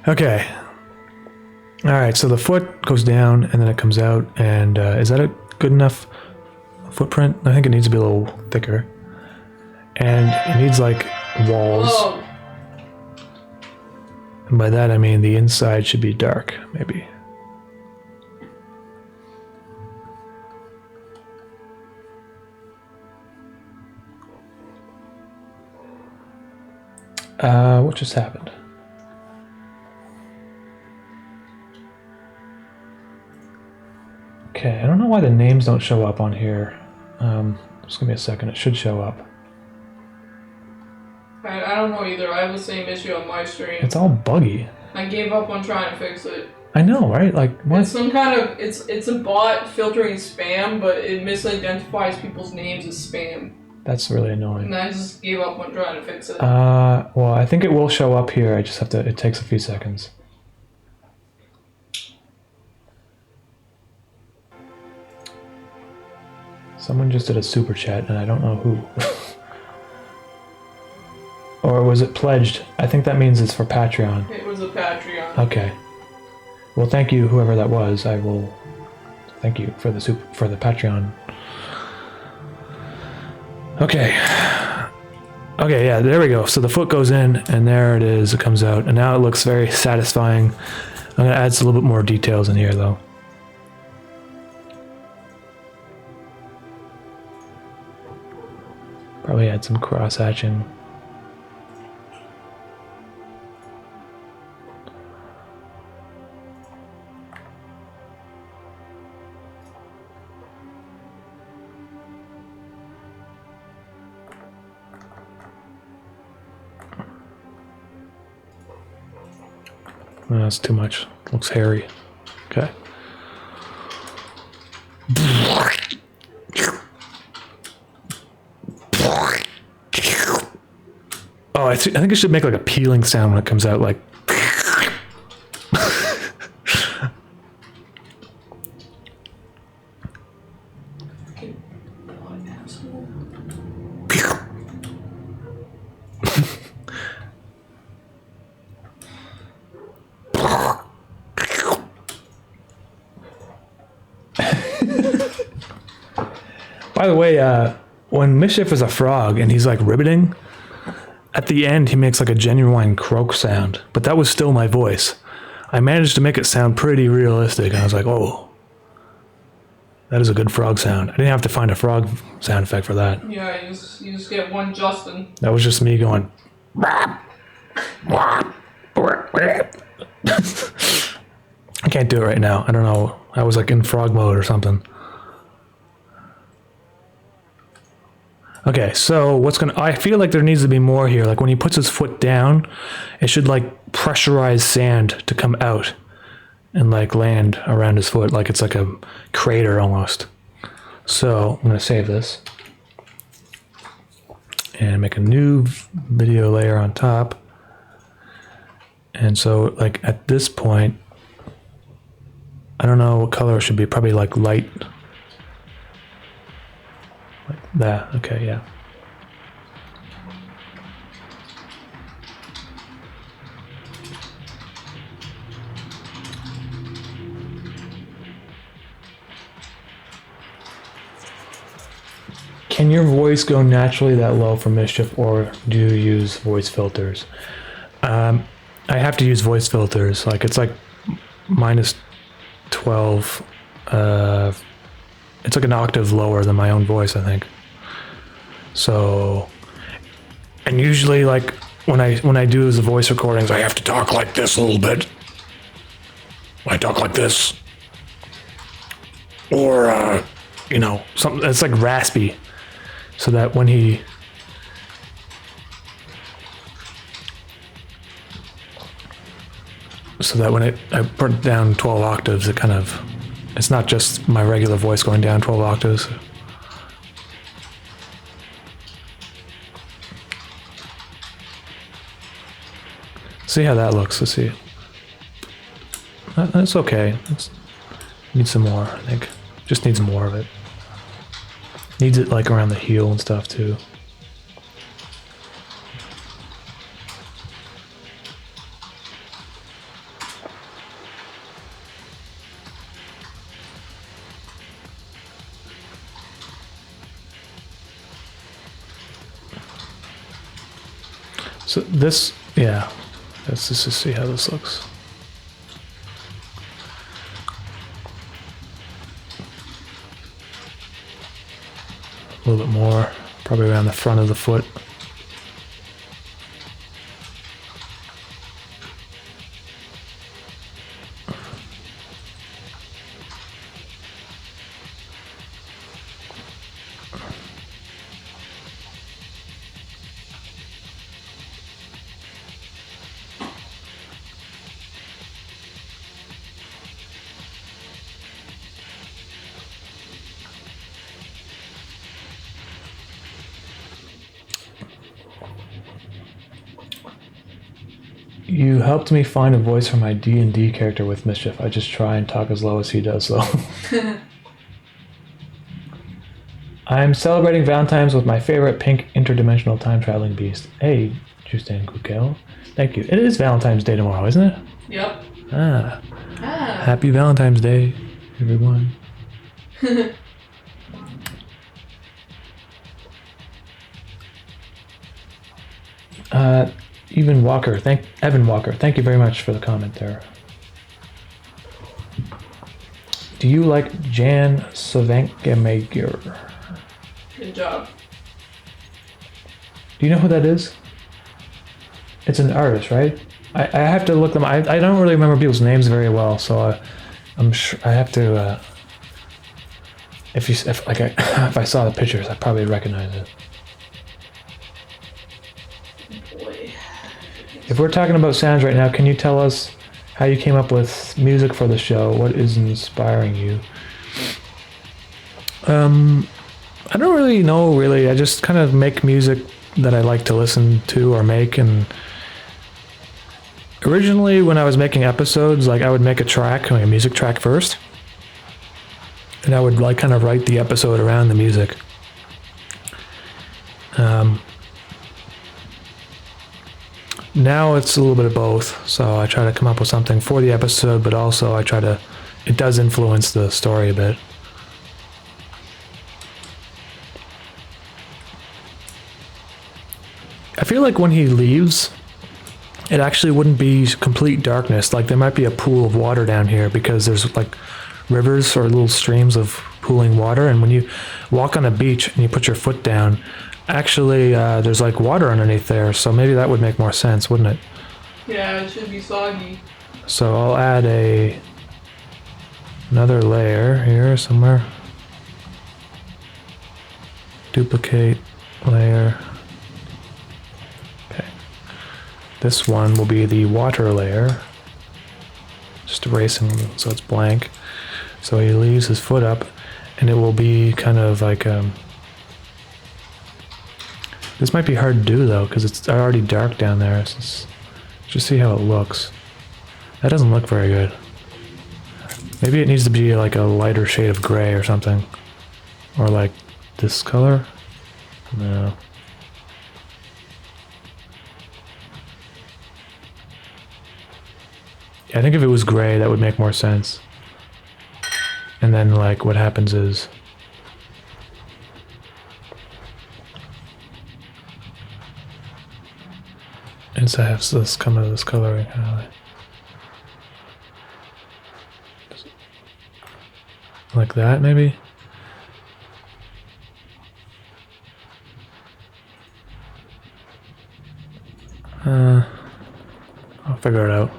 Okay. All right, so the foot goes down and then it comes out. And is that a good enough footprint? I think it needs to be a little thicker. And it needs like walls. Whoa. And by that I mean the inside should be dark, maybe. What just happened? Okay, I don't know why the names don't show up on here. Just give me a second, it should show up. I don't know either. I have the same issue on my stream. It's all buggy. I gave up on trying to fix it. I know, right? Like, what? It's some kind of it's a bot filtering spam, but it misidentifies people's names as spam. That's really annoying. And I just gave up on trying to fix it. Well, I think it will show up here. I just have to, it takes a few seconds. Someone just did a super chat and I don't know who. Or was it pledged? I think that means it's for Patreon. It was a Patreon. Okay. Well, thank you, whoever that was. I will thank you for the Patreon. Okay. Okay, yeah, there we go. So the foot goes in, and there it is. It comes out, and now it looks very satisfying. I'm gonna add a little bit more details in here, though. Probably add some cross hatching. No, that's too much. Looks hairy. Okay. Oh, I think it should make like a peeling sound when it comes out, like. By the way, when Mischief is a frog and he's like ribbiting, at the end he makes like a genuine croak sound, but that was still my voice. I managed to make it sound pretty realistic, and I was like, oh, that is a good frog sound. I didn't have to find a frog sound effect for that. Yeah, you just get one Justin. That was just me going. I can't do it right now. I don't know. I was like in frog mode or something. Okay, so I feel like there needs to be more here. Like when he puts his foot down, it should like pressurize sand to come out and like land around his foot. Like it's like a crater almost. So I'm gonna save this and make a new video layer on top. And so like at this point, I don't know what color it should be, probably like light. Like that, okay, yeah. Can your voice go naturally that low for Mischief, or do you use voice filters? I have to use voice filters. Like it's like minus 12. It's like an octave lower than my own voice, I think. So, and usually like when I do the voice recordings, I have to talk like this a little bit. I talk like this. Or, you know, something that's like raspy. So that when he... So that when I put it down 12 octaves, it kind of... It's not just my regular voice going down 12 octaves. See how that looks. Let's see. That's okay. Needs some more, I think. Just needs more of it. Needs it like around the heel and stuff too. So this, yeah, let's just see how this looks. A little bit more, probably around the front of the foot. You helped me find a voice for my D&D character with Mischief. I just try and talk as low as he does, though. I'm celebrating Valentine's with my favorite pink interdimensional time-traveling beast. Hey, Justin Kukel. Thank you. It is Valentine's Day tomorrow, isn't it? Yep. Ah. Happy Valentine's Day, everyone. Evan Walker, thank you very much for the comment there. Do you like Jan Sovankemager? Good job. Do you know who that is? It's an artist, right? I have to look them. I don't really remember people's names very well, so I'm sure I have to. If I saw the pictures, I'd probably recognize it. Boy. If we're talking about sounds right now, can you tell us how you came up with music for the show. What is inspiring you? I don't really know, really. I just kind of make music that I like to listen to or make. And originally, when I was making episodes, like I would make a track, like a music track first, and I would like kind of write the episode around the music. Now it's a little bit of both, so I try to come up with something for the episode, but also I try to, it does influence the story a bit. I feel like when he leaves, it actually wouldn't be complete darkness. Like there might be a pool of water down here because there's like rivers or little streams of pooling water, and when you walk on a beach and you put your foot down, actually there's like water underneath there, so maybe that would make more sense, wouldn't it? Yeah, it should be soggy. So I'll add another layer here somewhere. Duplicate layer. Okay. This one will be the water layer. Just erasing so it's blank. So he leaves his foot up, and it will be kind of like this might be hard to do though, because it's already dark down there. Just see how it looks. That doesn't look very good. Maybe it needs to be like a lighter shade of gray or something. Or like this color? No. Yeah, I think if it was gray, that would make more sense. And then like what happens is I have this come out of this coloring kind of like that, maybe. I'll figure it out.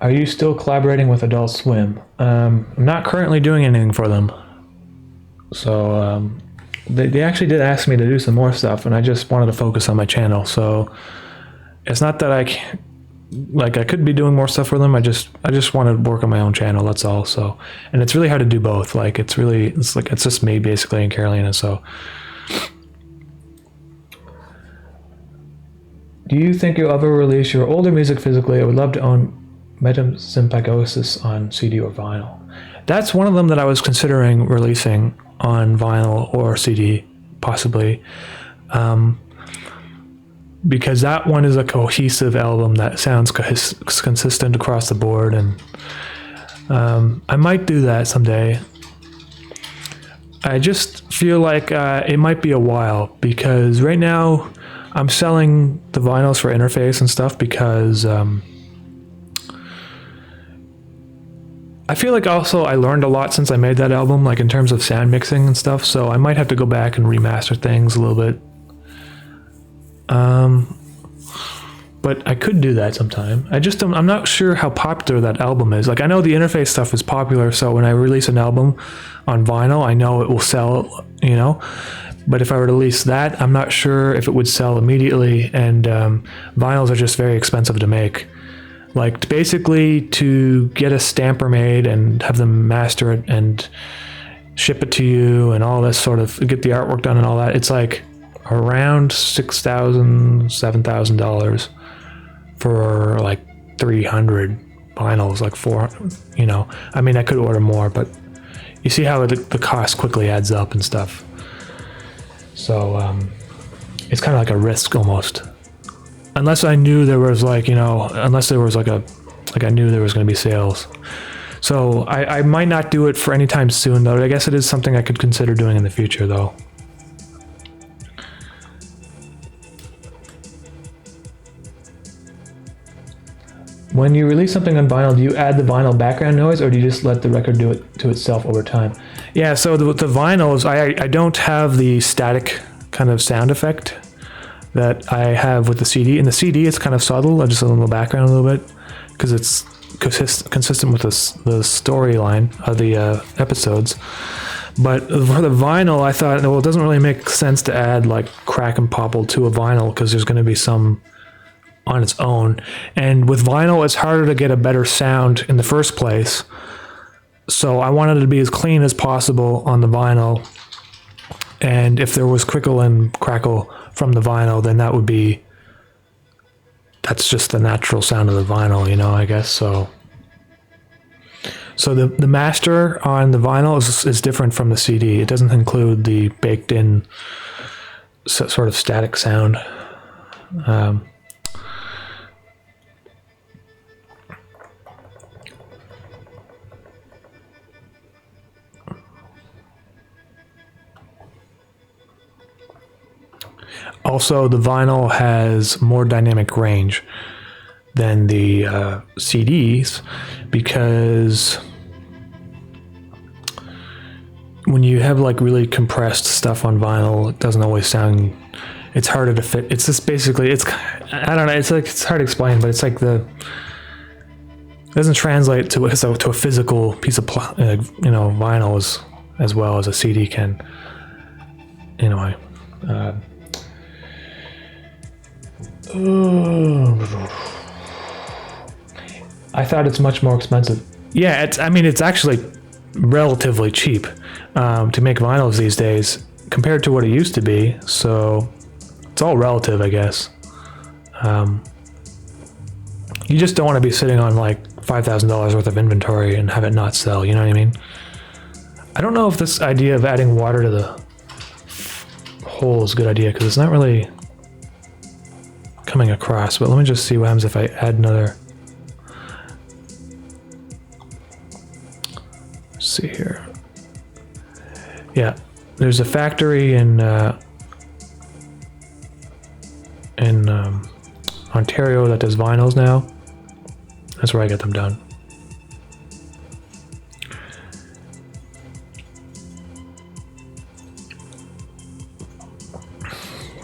Are you still collaborating with Adult Swim? I'm not currently doing anything for them. So they actually did ask me to do some more stuff, and I just wanted to focus on my channel. So it's not that I can't, like I could be doing more stuff for them. I just want to work on my own channel. That's all. So, and it's really hard to do both. Like it's just me basically and Carolina. So, do you think you'll ever release your older music physically? I would love to own Metasympagosis on CD or vinyl. That's one of them that I was considering releasing on vinyl or CD, possibly, because that one is a cohesive album that sounds consistent across the board, and I might do that someday. I just feel like it might be a while, because right now I'm selling the vinyls for interface and stuff because I feel like also I learned a lot since I made that album, like in terms of sound mixing and stuff, so I might have to go back and remaster things a little bit. But I could do that sometime. I'm not sure how popular that album is. Like I know the interface stuff is popular, so when I release an album on vinyl, I know it will sell, you know. But if I were to release that, I'm not sure if it would sell immediately, and vinyls are just very expensive to make. Like basically to get a stamper made and have them master it and ship it to you and all this sort of, get the artwork done and all that, it's like around $6,000, $7,000 for like 300 vinyls, like 400, you know. I mean, I could order more, but you see how the cost quickly adds up and stuff. So it's kind of like a risk almost. Unless I knew there was like, you know, unless there was like I knew there was going to be sales. So I might not do it for any time soon, though. I guess it is something I could consider doing in the future, though. When you release something on vinyl, do you add the vinyl background noise, or do you just let the record do it to itself over time? Yeah, so with the vinyls, I don't have the static kind of sound effect that I have with the CD. In the CD, it's kind of subtle. I just a little background a little bit because it's consistent with the storyline of the episodes. But for the vinyl, I thought, well, it doesn't really make sense to add like crack and popple to a vinyl because there's going to be some on its own. And with vinyl, it's harder to get a better sound in the first place. So I wanted it to be as clean as possible on the vinyl. And if there was crickle and crackle from the vinyl, then that's just the natural sound of the vinyl, you know, I guess. So the master on the vinyl is different from the CD. It doesn't include the baked in sort of static sound. Also, the vinyl has more dynamic range than the CDs because when you have like really compressed stuff on vinyl, it doesn't always sound. It's harder to fit. It's just basically I don't know. It's hard to explain, but it's like it doesn't translate to a physical piece of vinyl as well as a CD can. Anyway. I thought it's much more expensive. Yeah, it's actually relatively cheap to make vinyls these days compared to what it used to be. So it's all relative, I guess. You just don't want to be sitting on like $5,000 worth of inventory and have it not sell. You know what I mean? I don't know if this idea of adding water to the hole is a good idea because it's not really coming across, but let me just see what happens if I add another. Let's see here. Yeah, there's a factory in Ontario that does vinyls now. That's where I get them done.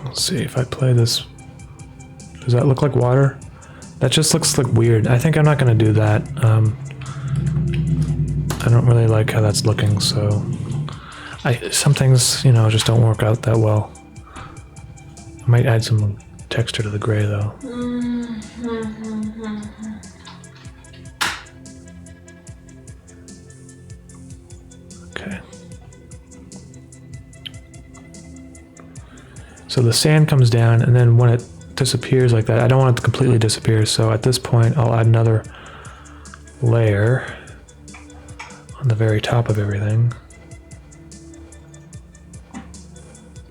Let's see if I play this. Does that look like water? That just looks like weird. I think I'm not going to do that. I don't really like how that's looking, so some things, just don't work out that well. I might add some texture to the gray though. Okay. So the sand comes down, and then when it disappears like that, I don't want it to completely disappear, so at this point I'll add another layer on the very top of everything.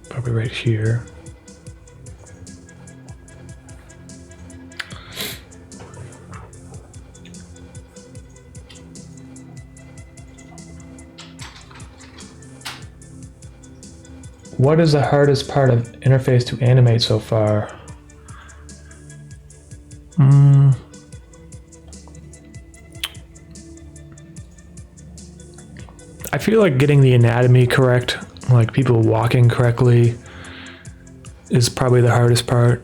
Probably right here. What is the hardest part of interface to animate so far? I feel like getting the anatomy correct, like people walking correctly, is probably the hardest part.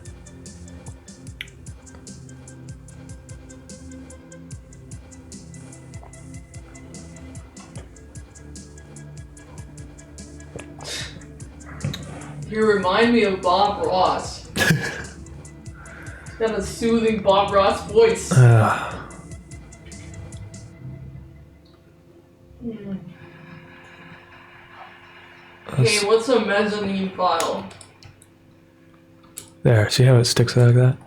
You remind me of Bob Ross. He's got a soothing Bob Ross voice. Okay, what's a mezzanine file? There, see how it sticks out like that?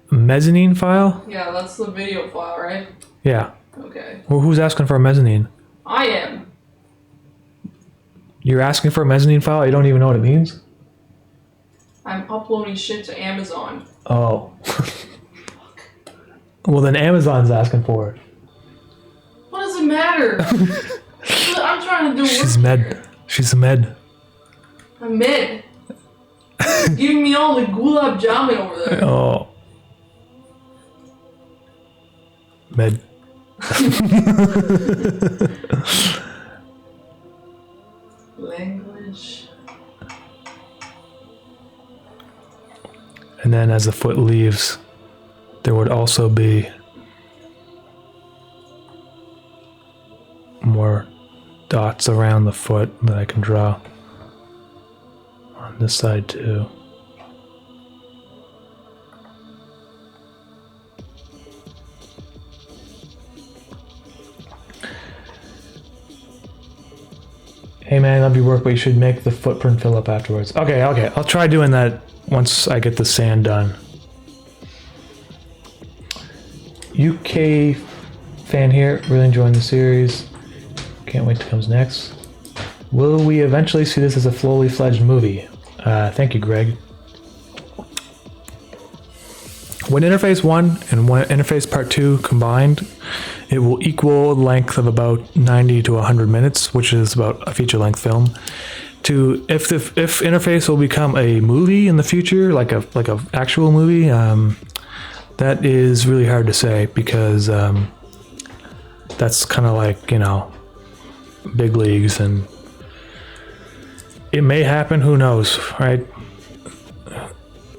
A mezzanine file? Yeah, that's the video file, right? Yeah. Okay. Well, who's asking for a mezzanine? I am. You're asking for a mezzanine file? You don't even know what it means? I'm uploading shit to Amazon. Oh. Well, then Amazon's asking for it. What does it matter? I'm trying to do work. She's med. She's a med. I'm med. Giving me all the gulab jamun over there. Oh. Med. Language. And then as the foot leaves, there would also be more dots around the foot that I can draw on this side too. Hey man, love your work, but you should make the footprint fill up afterwards. Okay, I'll try doing that once I get the sand done. UK fan here, really enjoying the series. Can't wait to comes next. Will we eventually see this as a fully fledged movie? Thank you, Greg. When Interface 1 and when Interface Part 2 combined, it will equal the length of about 90 to 100 minutes, which is about a feature-length film. If Interface will become a movie in the future, like a actual movie, that is really hard to say because that's kind of like, you know, big leagues, and it may happen. Who knows, right?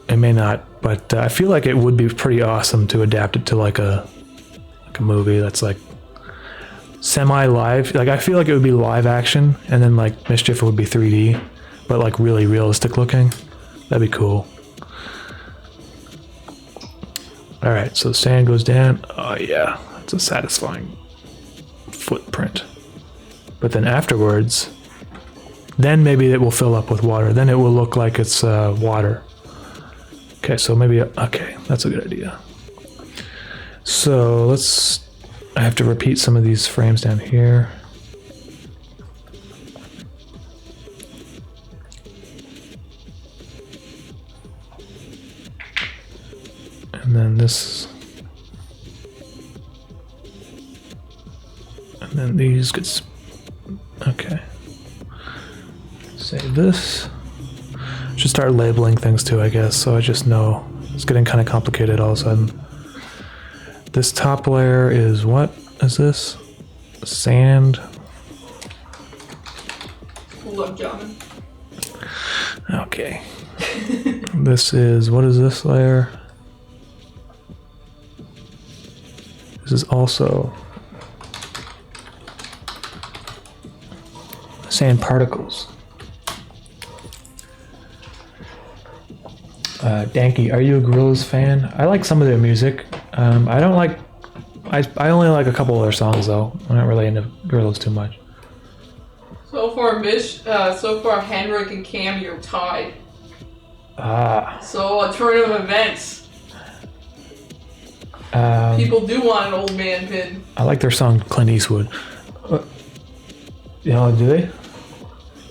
It may not, but I feel like it would be pretty awesome to adapt it to like a movie that's like semi-live. Like I feel like it would be live action, and then like Mischief would be 3D, but like really realistic looking. That'd be cool. All right, so the sand goes down. Oh yeah, it's a satisfying footprint. But then afterwards, then maybe it will fill up with water. Then it will look like it's water. Okay, so maybe, okay, that's a good idea. So I have to repeat some of these frames down here. And then this. And then these get, okay. Save this. Should start labeling things too, I guess, so I just know. It's getting kind of complicated all of a sudden. This top layer is, what is this? Sand. Love jamming. Okay. This is, what is this layer? This is also sand particles. Danky, are you a Gorillaz fan? I like some of their music. I don't like. I only like a couple of their songs though. I'm not really into Gorillaz too much. So far Henrik and Cam, you're tied. So a turn of events. People do want an old man pin. I like their song Clint Eastwood. You know, do they?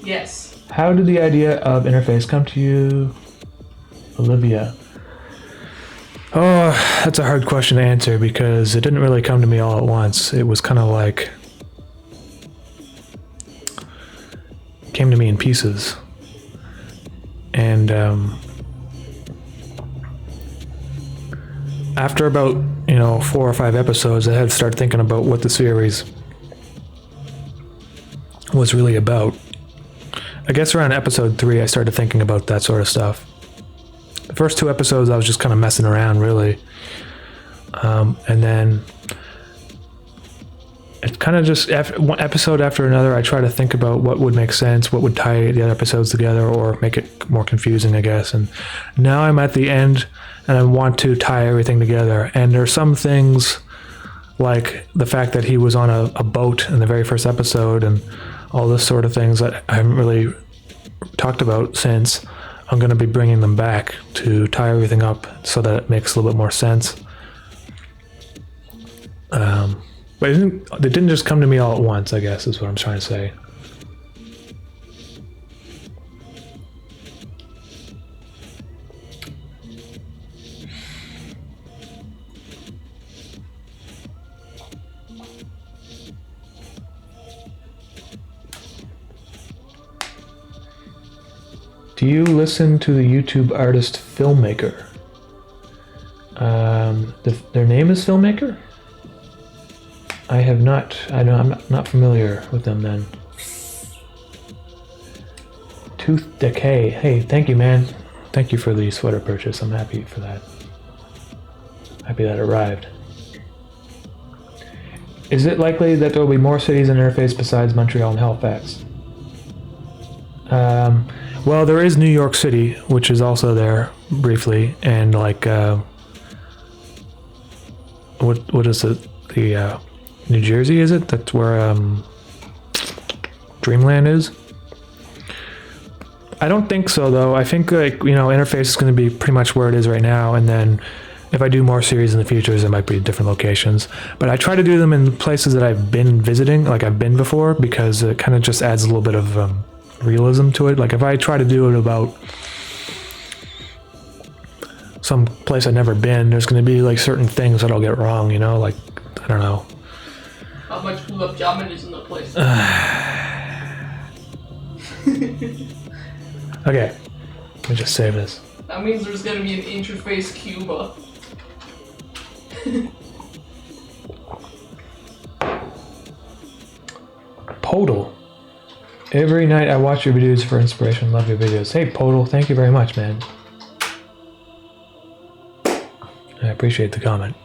Yes. How did the idea of Interface come to you, Olivia? Oh, that's a hard question to answer because it didn't really come to me all at once. It was kind of like, it came to me in pieces. And after about, 4 or 5 episodes, I had to start thinking about what the series was really about. I guess around episode 3, I started thinking about that sort of stuff. The first 2 episodes, I was just kind of messing around, really. And then it kind of just, one episode after another, I try to think about what would make sense, what would tie the other episodes together, or make it more confusing, I guess. And now I'm at the end, and I want to tie everything together. And there are some things, like the fact that he was on a boat in the very first episode, and all this sort of things that I haven't really talked about since. I'm going to be bringing them back to tie everything up so that it makes a little bit more sense. But it didn't just come to me all at once, I guess, is what I'm trying to say. Do you listen to the YouTube artist Filmmaker? Their name is Filmmaker? I have not. I'm not familiar with them then. Tooth Decay. Hey, thank you, man. Thank you for the sweater purchase. I'm happy for that. Happy that arrived. Is it likely that there will be more cities in interface besides Montreal and Halifax? Well, there is New York City, which is also there briefly, and like what is it? The New Jersey, is it? That's where Dreamland is. I don't think so though. I think like, you know, interface is going to be pretty much where it is right now, and then if I do more series in the future, there might be different locations. But I try to do them in places that I've been visiting, like I've been before, because it kind of just adds a little bit of realism to it. Like if I try to do it about some place I've never been, there's going to be like certain things that I'll get wrong, you know, like, I don't know. How much gulab jamun is in the place? Okay, let me just save this. That means there's gonna be an interface Cuba. Podal. Every night I watch your videos for inspiration. Love your videos. Hey, Podal, thank you very much, man. I appreciate the comment.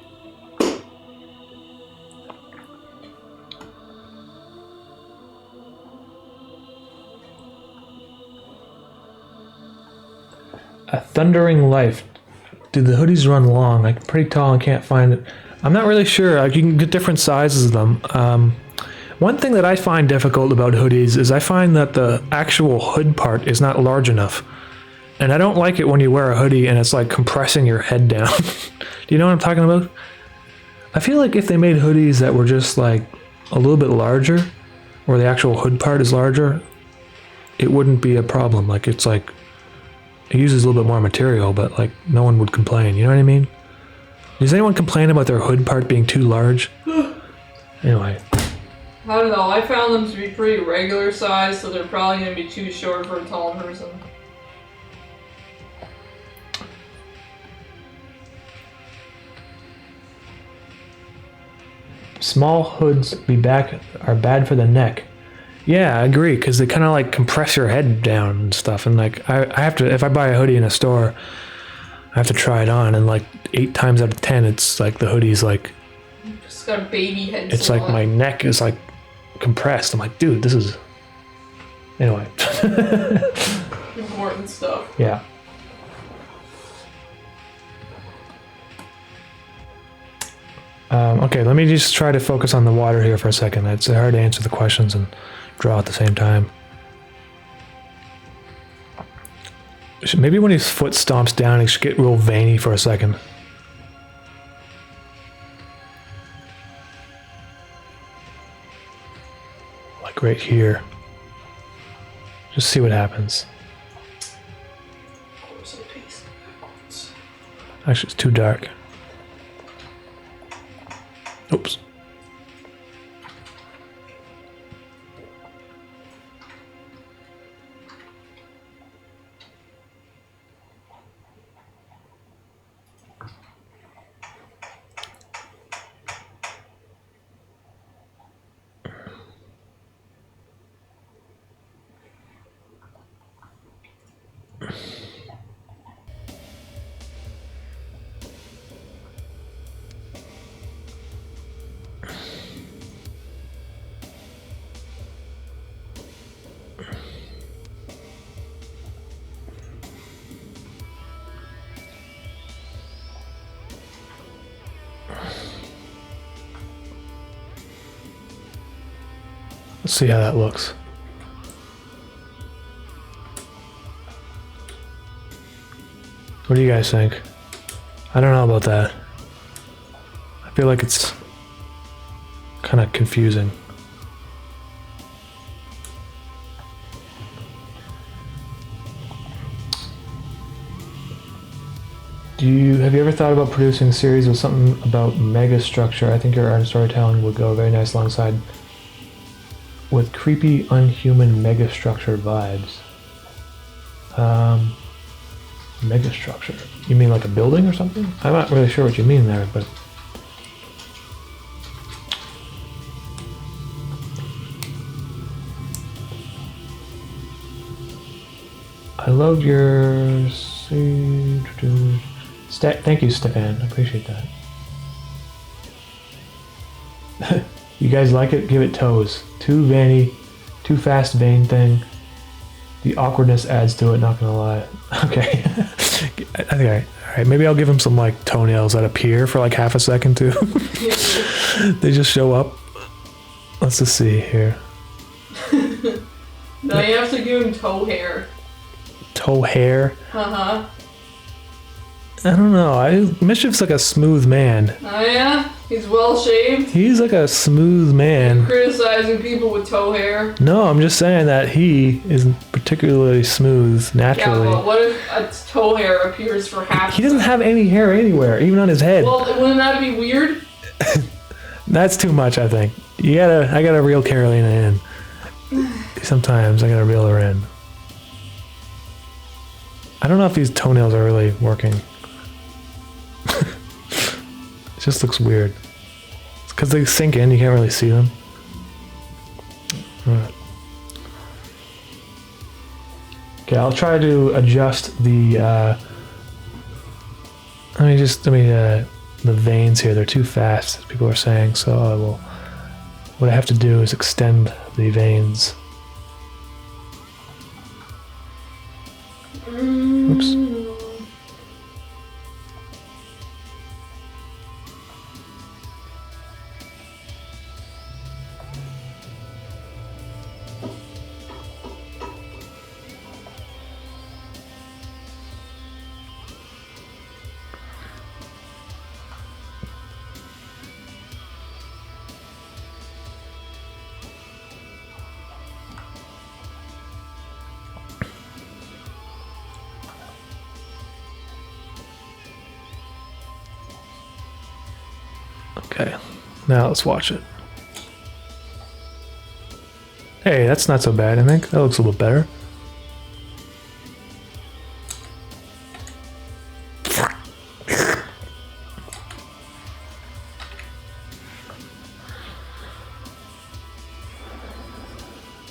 A Thundering Life. Do the hoodies run long? I'm pretty tall and can't find it. I'm not really sure. Like, you can get different sizes of them. One thing that I find difficult about hoodies is I find that the actual hood part is not large enough. And I don't like it when you wear a hoodie and it's like compressing your head down. Do you know what I'm talking about? I feel like if they made hoodies that were just like a little bit larger, or the actual hood part is larger, it wouldn't be a problem. Like, it's like, it uses a little bit more material, but like no one would complain. You know what I mean? Does anyone complain about their hood part being too large? Anyway. I don't know, I found them to be pretty regular size, so they're probably going to be too short for a tall person. Small hoods are bad for the neck. Yeah, I agree, because they kind of like compress your head down and stuff. And like, I have to, if I buy a hoodie in a store, I have to try it on, and like 8 times out of 10, it's like the hoodie's like, just got a baby head. It's like my neck is like compressed. I'm like, dude, this is. Anyway. Important stuff. Yeah. Okay, let me just try to focus on the water here for a second. It's hard to answer the questions and draw at the same time. Maybe when his foot stomps down, he should get real veiny for a second. Like right here. Just see what happens. Actually, it's too dark. Oops. Let's see how that looks. What do you guys think? I don't know about that. I feel like it's kind of confusing. Have you ever thought about producing a series with something about mega structure? I think your art and storytelling would go very nice alongside with creepy, unhuman megastructure vibes. Megastructure. You mean like a building or something? I'm not really sure what you mean there, but... I love your... Thank you, Stefan. I appreciate that. You guys like it? Give it toes. Too veiny, too fast vein thing. The awkwardness adds to it, not gonna lie. Okay. Okay. Alright, maybe I'll give him some like toenails that appear for like half a second too. They just show up. Let's just see here. No, you have to give him toe hair. Toe hair? Uh-huh. I don't know. Mischief's like a smooth man. Oh yeah? He's well shaved? He's like a smooth man. Criticizing people with toe hair? No, I'm just saying that he isn't particularly smooth naturally. Yeah, but what if a toe hair appears for half? He doesn't have any hair anywhere, even on his head. Well, wouldn't that be weird? That's too much, I think. I gotta reel Carolina in. Sometimes I gotta reel her in. I don't know if these toenails are really working. It just looks weird. It's because they sink in, you can't really see them. Alright. Okay, I'll try to adjust the the veins here. They're too fast, as people are saying, so what I have to do is extend the veins. Oops. Okay, now let's watch it. Hey, that's not so bad, I think. That looks a little better.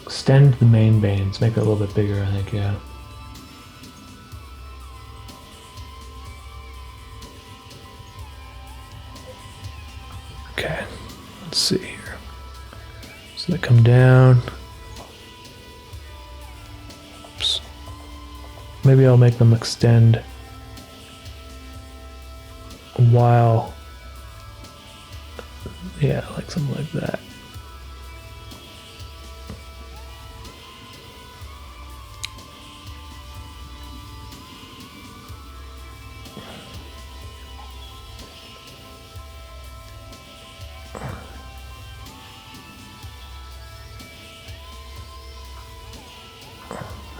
Extend the main veins, make it a little bit bigger, I think, yeah. Okay, let's see here. So they come down. Oops. Maybe I'll make them extend while, yeah, like something like that.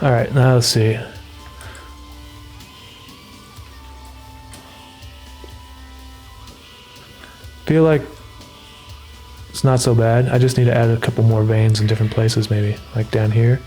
All right, now let's see. Feel like it's not so bad. I just need to add a couple more veins in different places, maybe like down here.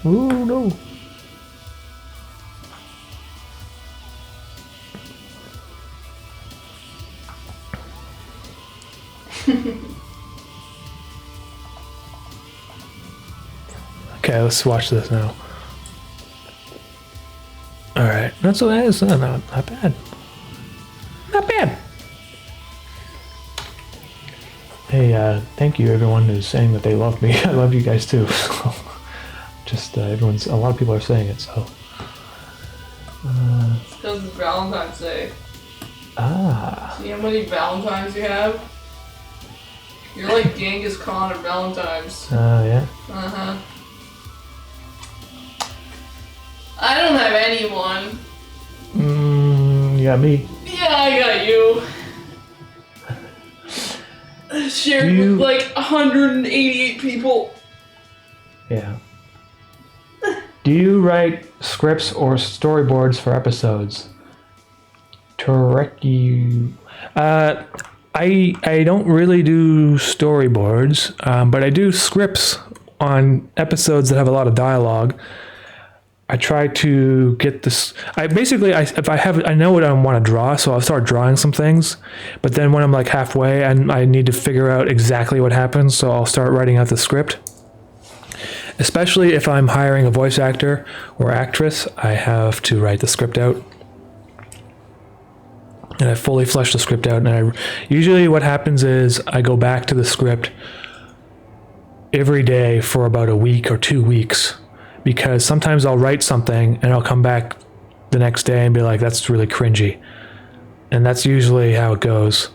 Ooh, no. Okay, let's watch this now. All right, not so bad. It's not bad. Not bad. Hey, thank you everyone who's saying that they love me. I love you guys too. Just a lot of people are saying it, so. It's because it's Valentine's Day. Ah. See how many Valentines you have? You're like Genghis Khan of Valentines. Yeah. Uh-huh. I don't have anyone. You got me. Yeah, I got you. Shared with like 188 people. Yeah. Do you write scripts or storyboards for episodes? Tureki. I don't really do storyboards, but I do scripts on episodes that have a lot of dialogue. I try to get this. I know what I want to draw, so I'll start drawing some things. But then when I'm like halfway and I need to figure out exactly what happens, so I'll start writing out the script. Especially if I'm hiring a voice actor or actress, I have to write the script out. And I fully flesh the script out. And usually what happens is I go back to the script every day for about a week or 2 weeks. Because sometimes I'll write something and I'll come back the next day and be like, that's really cringy. And that's usually how it goes.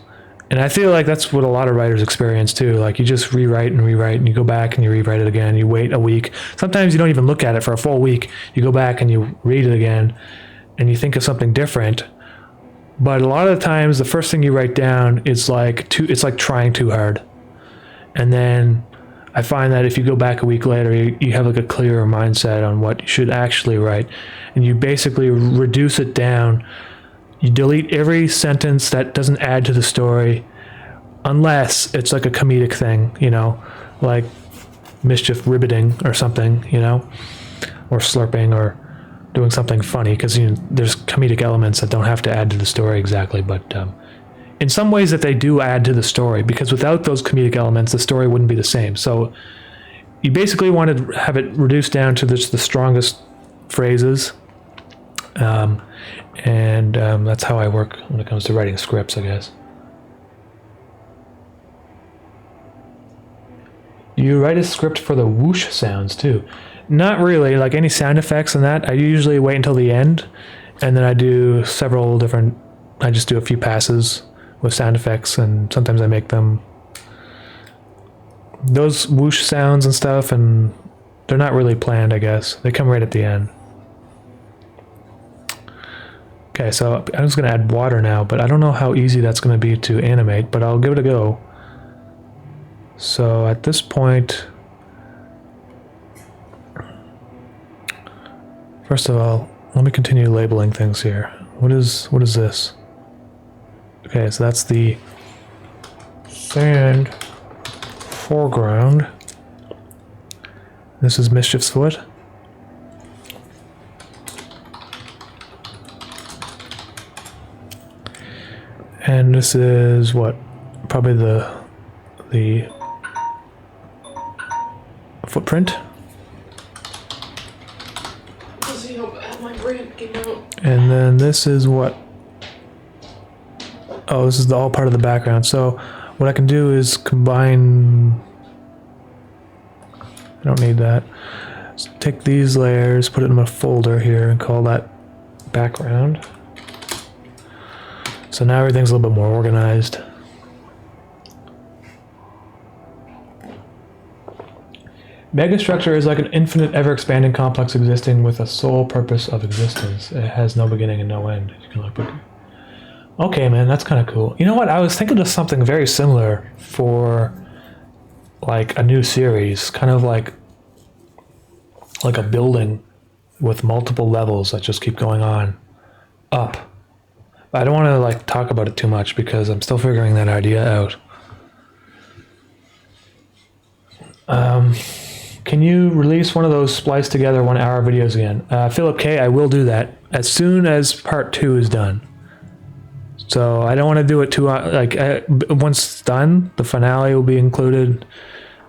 And I feel like that's what a lot of writers experience too. Like you just rewrite and you go back and you rewrite it again. You wait a week. Sometimes you don't even look at it for a full week. You go back and you read it again and you think of something different. But a lot of the times the first thing you write down is it's like trying too hard. And then I find that if you go back a week later, you have like a clearer mindset on what you should actually write. And you basically reduce it down. You delete every sentence that doesn't add to the story, unless it's like a comedic thing, you know, like mischief riveting or something, you know, or slurping or doing something funny, because there's comedic elements that don't have to add to the story exactly, but in some ways that they do add to the story, because without those comedic elements, the story wouldn't be the same. So you basically want to have it reduced down to the strongest phrases. That's how I work when it comes to writing scripts, I guess. You write a script for the whoosh sounds too. Not really, like any sound effects and that. I usually wait until the end, and then I do several different, I just do a few passes with sound effects, and sometimes I make them those whoosh sounds and stuff, and they're not really planned, I guess. They come right at the end. Okay, so I'm just going to add water now, but I don't know how easy that's going to be to animate, but I'll give it a go. So at this point, first of all, let me continue labeling things here. What is this? Okay, so that's the sand foreground. This is Mischief's foot. And this is what? Probably the footprint. Let's see how bad my brain came out. And then this is what? Oh, this is all part of the background. So what I can do is combine. I don't need that. Just take these layers, put it in a folder here, and call that background. So now everything's a little bit more organized. Megastructure is like an infinite, ever-expanding complex existing with a sole purpose of existence. It has no beginning and no end. You can look. Okay, man, that's kind of cool. You know what? I was thinking of something very similar for like a new series, kind of like a building with multiple levels that just keep going on up. I don't want to like talk about it too much because I'm still figuring that idea out. Can you release one of those spliced together 1 hour videos again? Philip K, I will do that as soon as part 2 is done. So I don't want to do it too, once it's done, the finale will be included.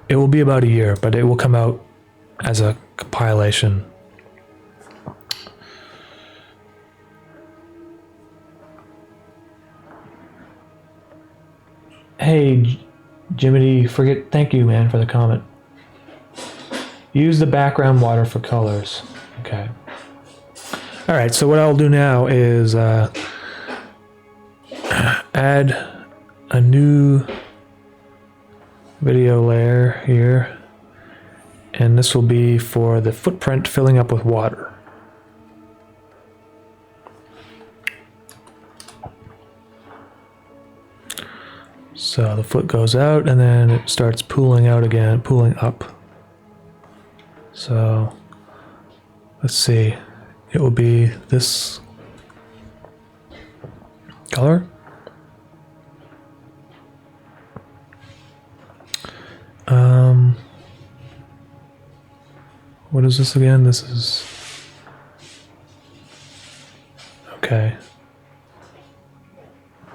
It will be about a year, but it will come out as a compilation. Hey, Jiminy, thank you, man, for the comment. Use the background water for colors. Okay. All right, so what I'll do now is add a new video layer here, and this will be for the footprint filling up with water. So the foot goes out and then it starts pooling out again, pooling up. So let's see, it will be this color. What is this again? This is Okay.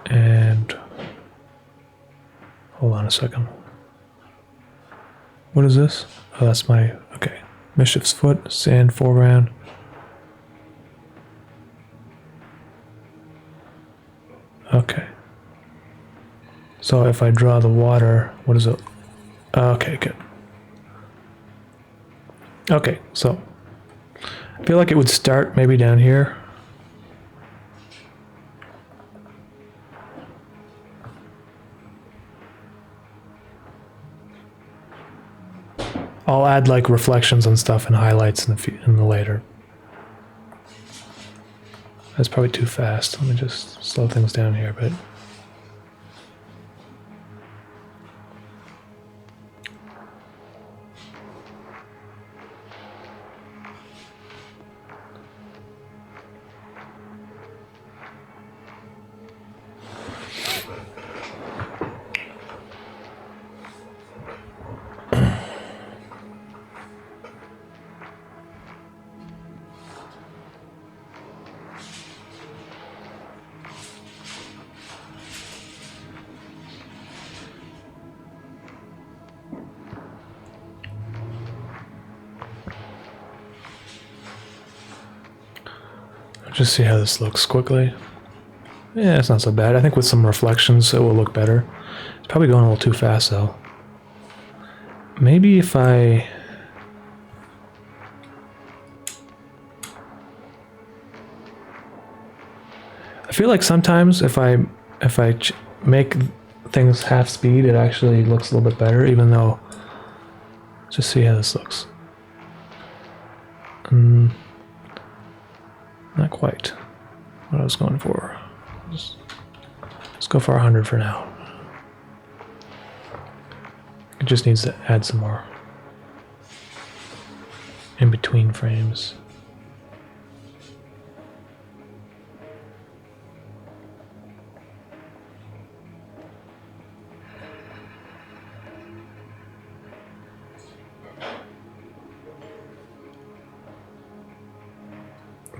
And hold on a second. What is this? Oh, that's my, okay. Mischief's foot, sand foreground. Okay. So if I draw the water, what is it? Okay, good. Okay, so I feel like it would start maybe down here. I'll add like reflections and stuff and highlights in the later. That's probably too fast. Let me just slow things down here a bit. Just see how this looks quickly. Yeah, it's not so bad. I think with some reflections it will look better. It's probably going a little too fast though. Maybe if I feel like sometimes if I make things half speed, it actually looks a little bit better, even though, just see how this looks. Not quite what I was going for. Let's go for 100 for now. It just needs to add some more in between frames.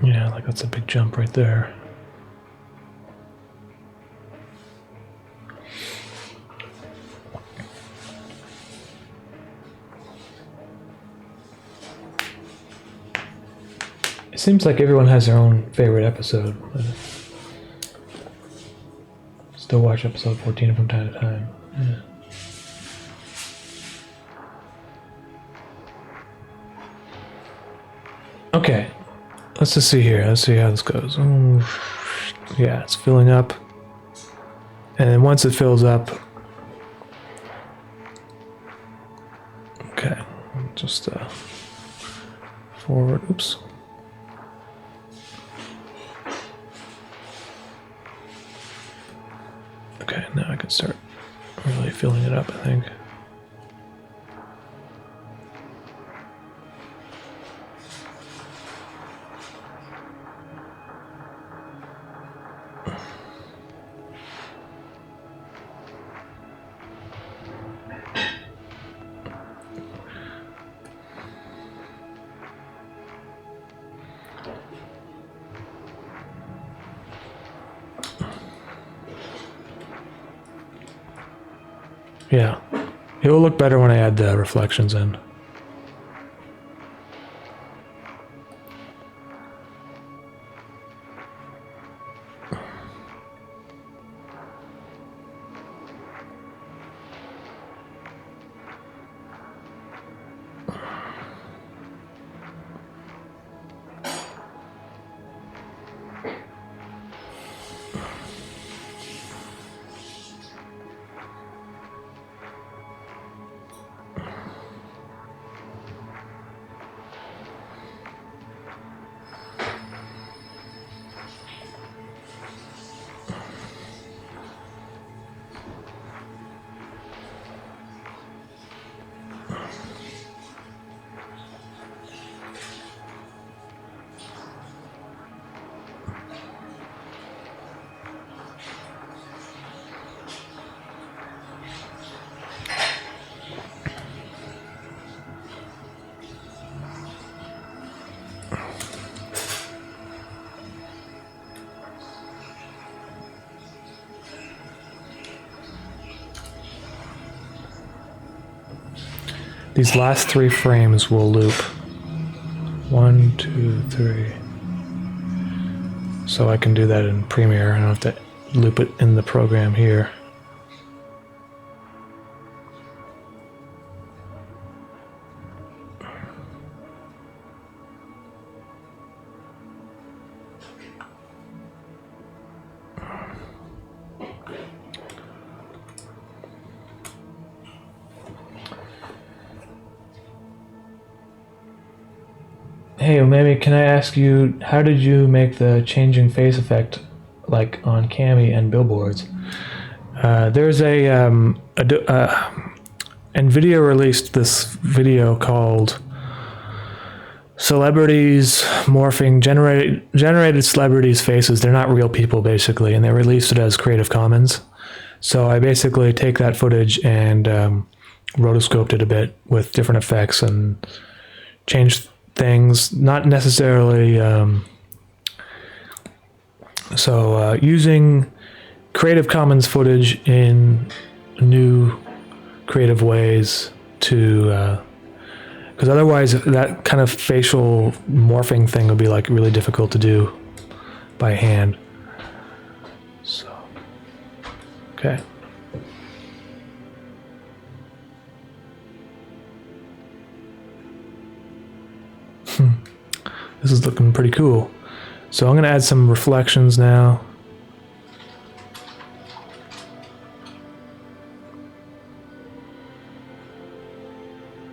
Yeah, like that's a big jump right there. It seems like everyone has their own favorite episode. Still watch episode 14 from time to time. Yeah. Okay. Let's just see here. Let's see how this goes. Ooh. Yeah, it's filling up. And then once it fills up, okay, just forward. Oops. Okay, now I can start really filling it up, I think. Yeah, it will look better when I add the reflections in. these last 3 frames will loop. 1, 2, 3. So I can do that in Premiere. I don't have to loop it in the program here. Hey Umami, can I ask you, how did you make the changing face effect like on Cami and billboards? There's NVIDIA released this video called Celebrities Morphing Generated Celebrities Faces. They're not real people basically, and they released it as Creative Commons. So I basically take that footage and rotoscoped it a bit with different effects and changed things, not necessarily using Creative Commons footage in new creative ways to because otherwise that kind of facial morphing thing would be like really difficult to do by hand. So okay. This is looking pretty cool. So I'm going to add some reflections now.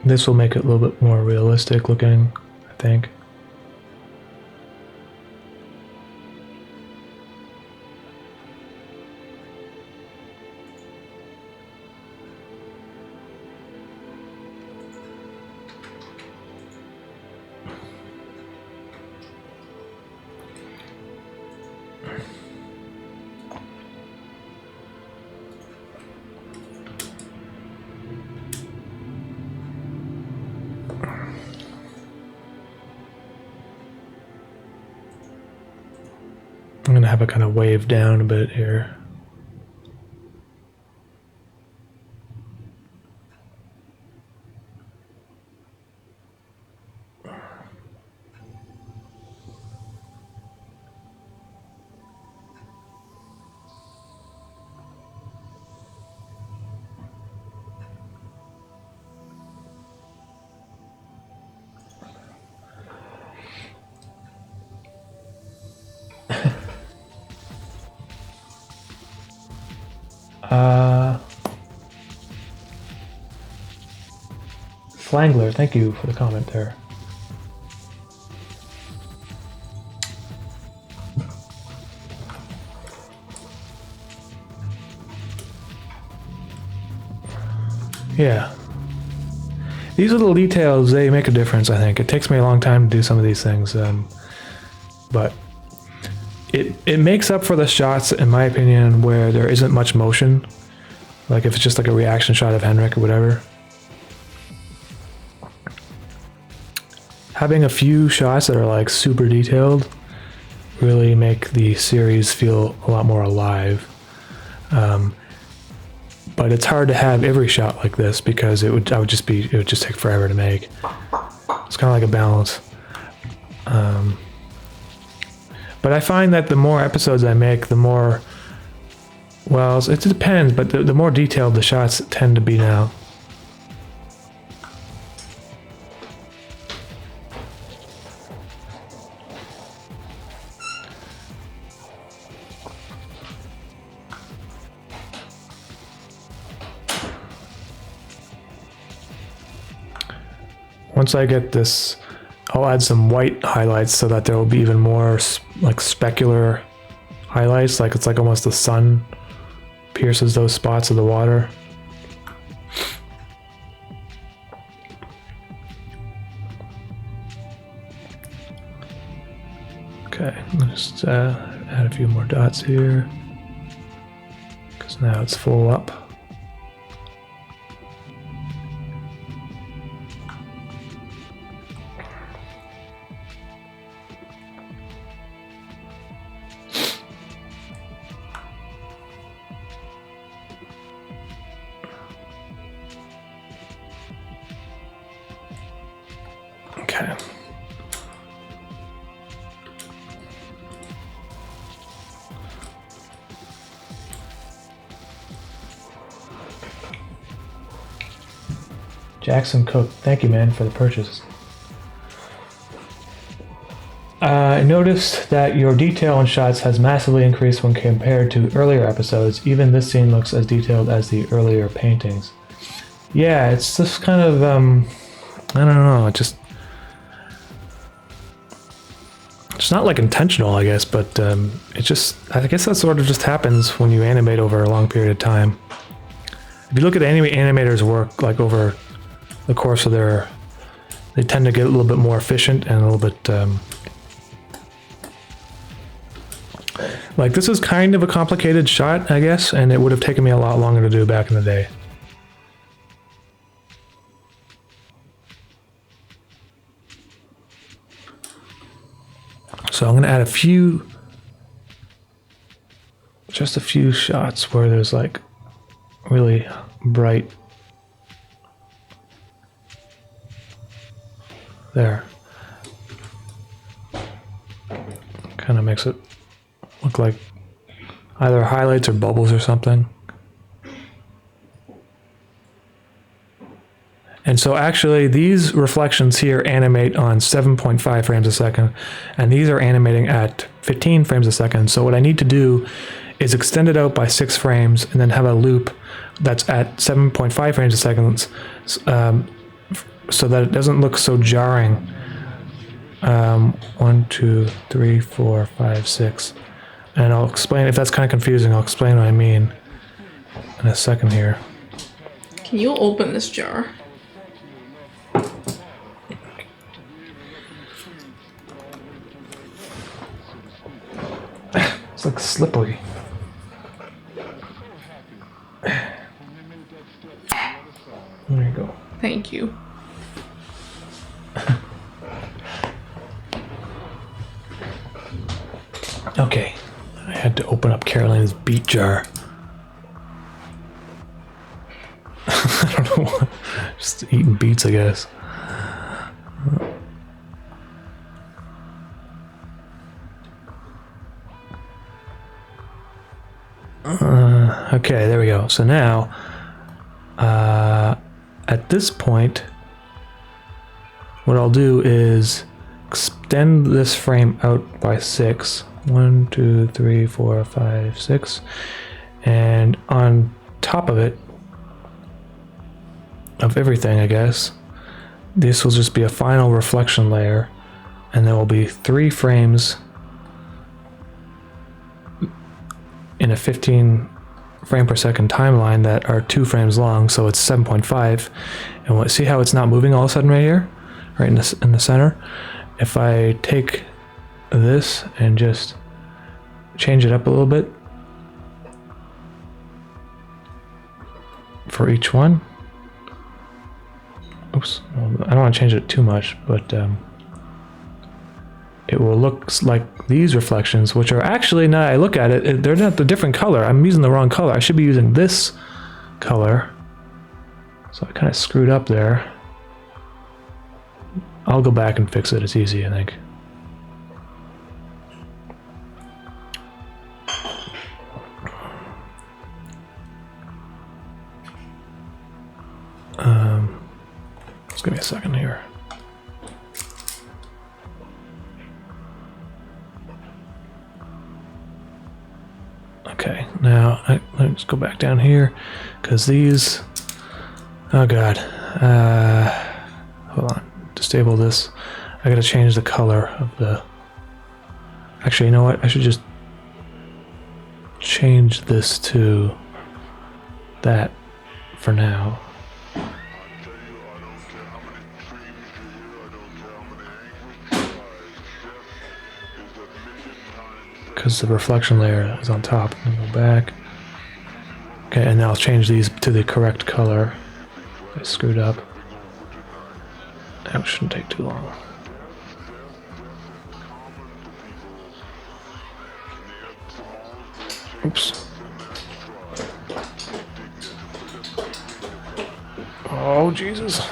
This will make it a little bit more realistic looking, I think. I'm going to have it kind of wave down a bit here. Flangler, thank you for the comment there. Yeah. These little details, they make a difference, I think. It takes me a long time to do some of these things, but it makes up for the shots, in my opinion, where there isn't much motion. Like if it's just like a reaction shot of Henrik or whatever. Having a few shots that are like super detailed really make the series feel a lot more alive. But it's hard to have every shot like this because it would just take forever to make. It's kind of like a balance. But I find that the more episodes I make, the more, well, it depends, but the more detailed the shots tend to be now. Once I get this, I'll add some white highlights so that there will be even more like specular highlights, like it's like almost the sun pierces those spots of the water. Okay, let's just add a few more dots here because now it's full up. Okay. Jackson Cook, thank you, man, for the purchase. I noticed that your detail on shots has massively increased when compared to earlier episodes. Even this scene looks as detailed as the earlier paintings. Yeah, it's just kind of, I don't know, it's not like intentional, I guess, but it just, I guess that sort of just happens when you animate over a long period of time. If you look at any animators' work, like over the course of they tend to get a little bit more efficient and a little bit, like this is kind of a complicated shot, I guess, and it would have taken me a lot longer to do back in the day. So I'm going to add just a few shots where there's like really bright. There. Kind of makes it look like either highlights or bubbles or something. And so actually these reflections here animate on 7.5 frames a second, and these are animating at 15 frames a second. So what I need to do is extend it out by 6 frames and then have a loop that's at 7.5 frames a second, so that it doesn't look so jarring. 1, 2, 3, 4, 5, 6. And I'll explain, if that's kind of confusing, I'll explain what I mean in a second here. Can you open this jar? It's like slippery. There you go. Thank you. Okay, I had to open up Carolina's beet jar. I don't know what, just eating beets, I guess. Okay, there we go. So now, at this point, what I'll do is extend this frame out by 6. 1, 2, 3, 4, 5, 6. And on top of it, of everything, I guess, this will just be a final reflection layer, and there will be 3 frames in a 15 frame per second timeline that are 2 frames long, so it's 7.5. And see how it's not moving all of a sudden right here, right in the center? If I take this and just change it up a little bit for each one. Oops, I don't want to change it too much, but it will look like these reflections, which are actually, now I look at it, they're not the different color. I'm using the wrong color. I should be using this color. So I kind of screwed up there. I'll go back and fix it. It's easy, I think. Just give me a second here. Okay, now let's go back down here, because these, oh god, hold on, disable this. I gotta change the color of the, actually, you know what, I should just change this to that for now. Because the reflection layer is on top. I'm gonna go back. Okay, and now I'll change these to the correct color. I screwed up. That shouldn't take too long. Oops. Oh, Jesus.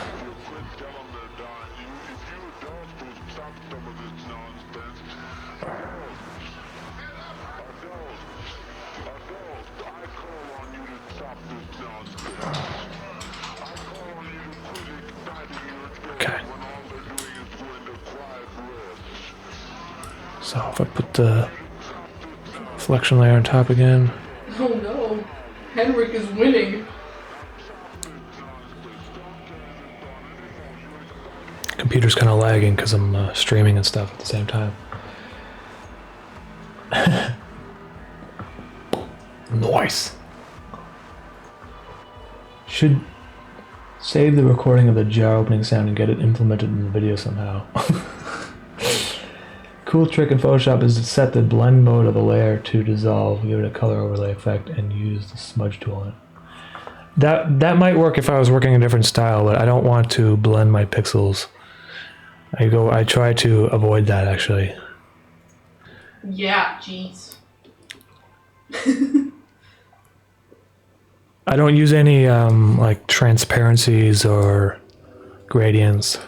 So if I put the selection layer on top again. Oh no, Henrik is winning. Computer's kind of lagging because I'm streaming and stuff at the same time. Nice. Should save the recording of the jar opening sound and get it implemented in the video somehow. Cool trick in Photoshop is to set the blend mode of the layer to dissolve, give it a color overlay effect, and use the smudge tool on it. That might work if I was working a different style, but I don't want to blend my pixels. I try to avoid that actually. Yeah, jeez. I don't use any like transparencies or gradients.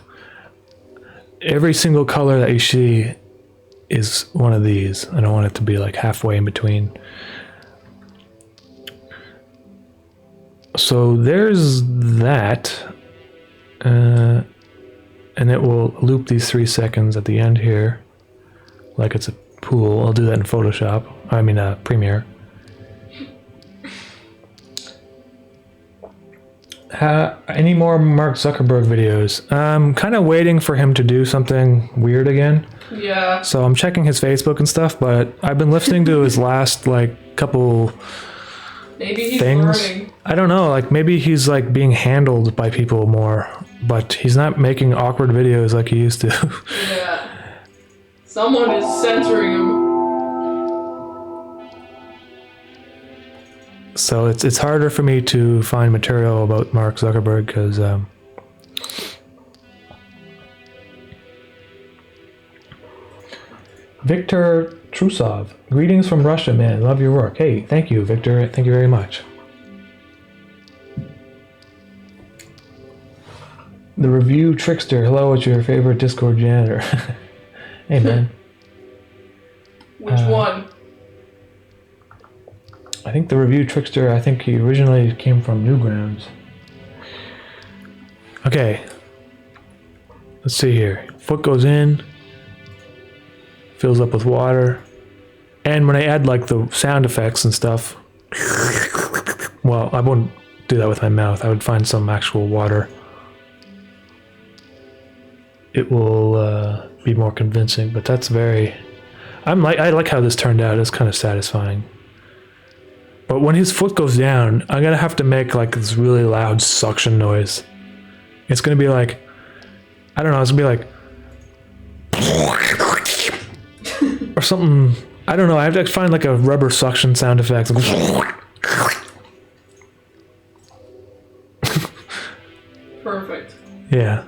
Every single color that you see is one of these. I don't want it to be like halfway in between. So there's that. And it will loop these 3 seconds at the end here, like it's a pool. I'll do that in Photoshop. I mean, Premiere. Any more Mark Zuckerberg videos? I'm kind of waiting for him to do something weird again. Yeah. So I'm checking his Facebook and stuff, but I've been listening to his last like couple Maybe he's things. learning. I don't know, like maybe he's like being handled by people more, but he's not making awkward videos like he used to. Yeah. Someone is censoring him. So it's harder for me to find material about Mark Zuckerberg because Victor Trusov, greetings from Russia, man. Love your work. Hey, thank you, Victor. Thank you very much. The review trickster. Hello, what's your favorite Discord janitor? Hey, man. Which one? I think the review trickster, I think he originally came from Newgrounds. Okay. Let's see here. Foot goes in. Fills up with water. And when I add like the sound effects and stuff, well, I wouldn't do that with my mouth. I would find some actual water. It will be more convincing, but that's very... I like how this turned out. It's kind of satisfying. But when his foot goes down, I'm gonna have to make like this really loud suction noise. It's gonna be like, I don't know, it's gonna be like, or something. I don't know. I have to find like a rubber suction sound effect. Perfect. Yeah.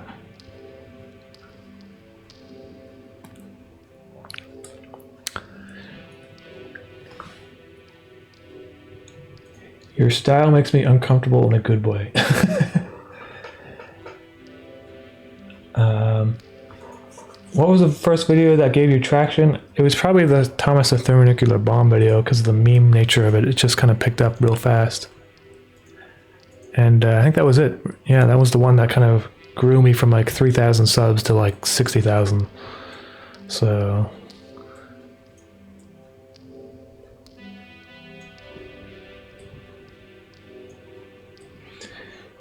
Your style makes me uncomfortable in a good way. What was the first video that gave you traction? It was probably the Thomas the Thermonuclear Bomb video because of the meme nature of it. It just kind of picked up real fast. And I think that was it. Yeah, that was the one that kind of grew me from like 3,000 subs to like 60,000. So...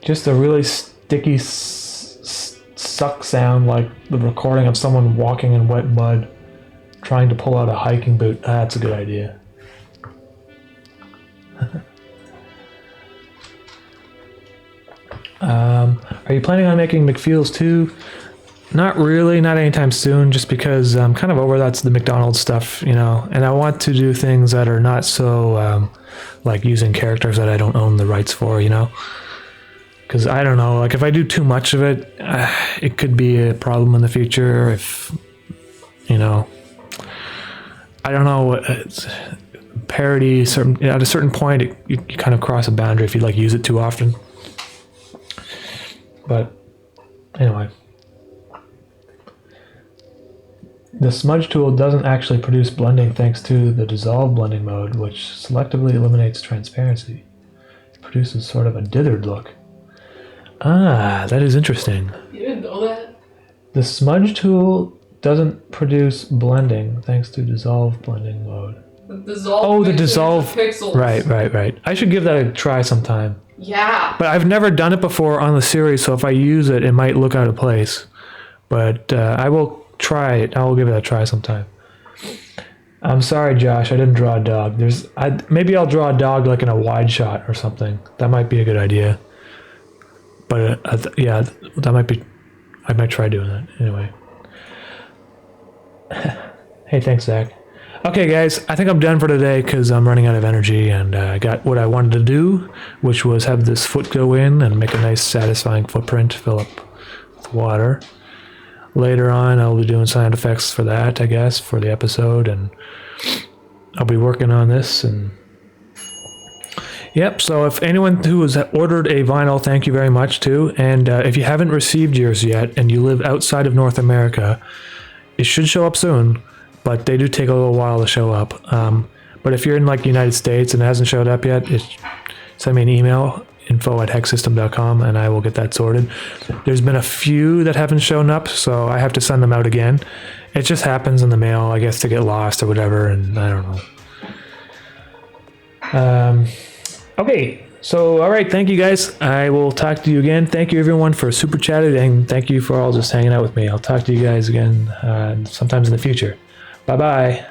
just a really sticky suck sound, like the recording of someone walking in wet mud trying to pull out a hiking boot. That's a good idea. Are you planning on making McFeels too? Not really, not anytime soon, just because I'm kind of over that's the McDonald's stuff, you know, and I want to do things that are not so like using characters that I don't own the rights for, you know. Because I don't know, like if I do too much of it, it could be a problem in the future if, you know, I don't know, it's parody, at a certain point, you kind of cross a boundary if you like use it too often. But anyway. The smudge tool doesn't actually produce blending thanks to the dissolve blending mode, which selectively eliminates transparency. It produces sort of a dithered look. Ah, that is interesting. You didn't know that? The smudge tool doesn't produce blending thanks to dissolve blending mode. The dissolve. Oh, the makes it dissolve. into pixels. Right. I should give that a try sometime. Yeah. But I've never done it before on the series, so if I use it, it might look out of place. But I will try it. I will give it a try sometime. I'm sorry, Josh. I didn't draw a dog. Maybe I'll draw a dog like in a wide shot or something. That might be a good idea. But yeah, that might be. I might try doing that anyway. Hey, thanks, Zach. Okay, guys, I think I'm done for today because I'm running out of energy, and I got what I wanted to do, which was have this foot go in and make a nice, satisfying footprint, fill up with water. Later on, I'll be doing sound effects for that, I guess, for the episode, and I'll be working on this. And yep, so if anyone who has ordered a vinyl, thank you very much, too. And if you haven't received yours yet and you live outside of North America, it should show up soon. But they do take a little while to show up. But if you're in like the United States and it hasn't showed up yet, send me an email, info@hexsystem.com, and I will get that sorted. There's been a few that haven't shown up, so I have to send them out again. It just happens in the mail, I guess, to get lost or whatever, and I don't know. Okay, so all right, thank you guys. I will talk to you again. Thank you everyone for super chatting, and thank you for all just hanging out with me. I'll talk to you guys again sometimes in the future. Bye-bye.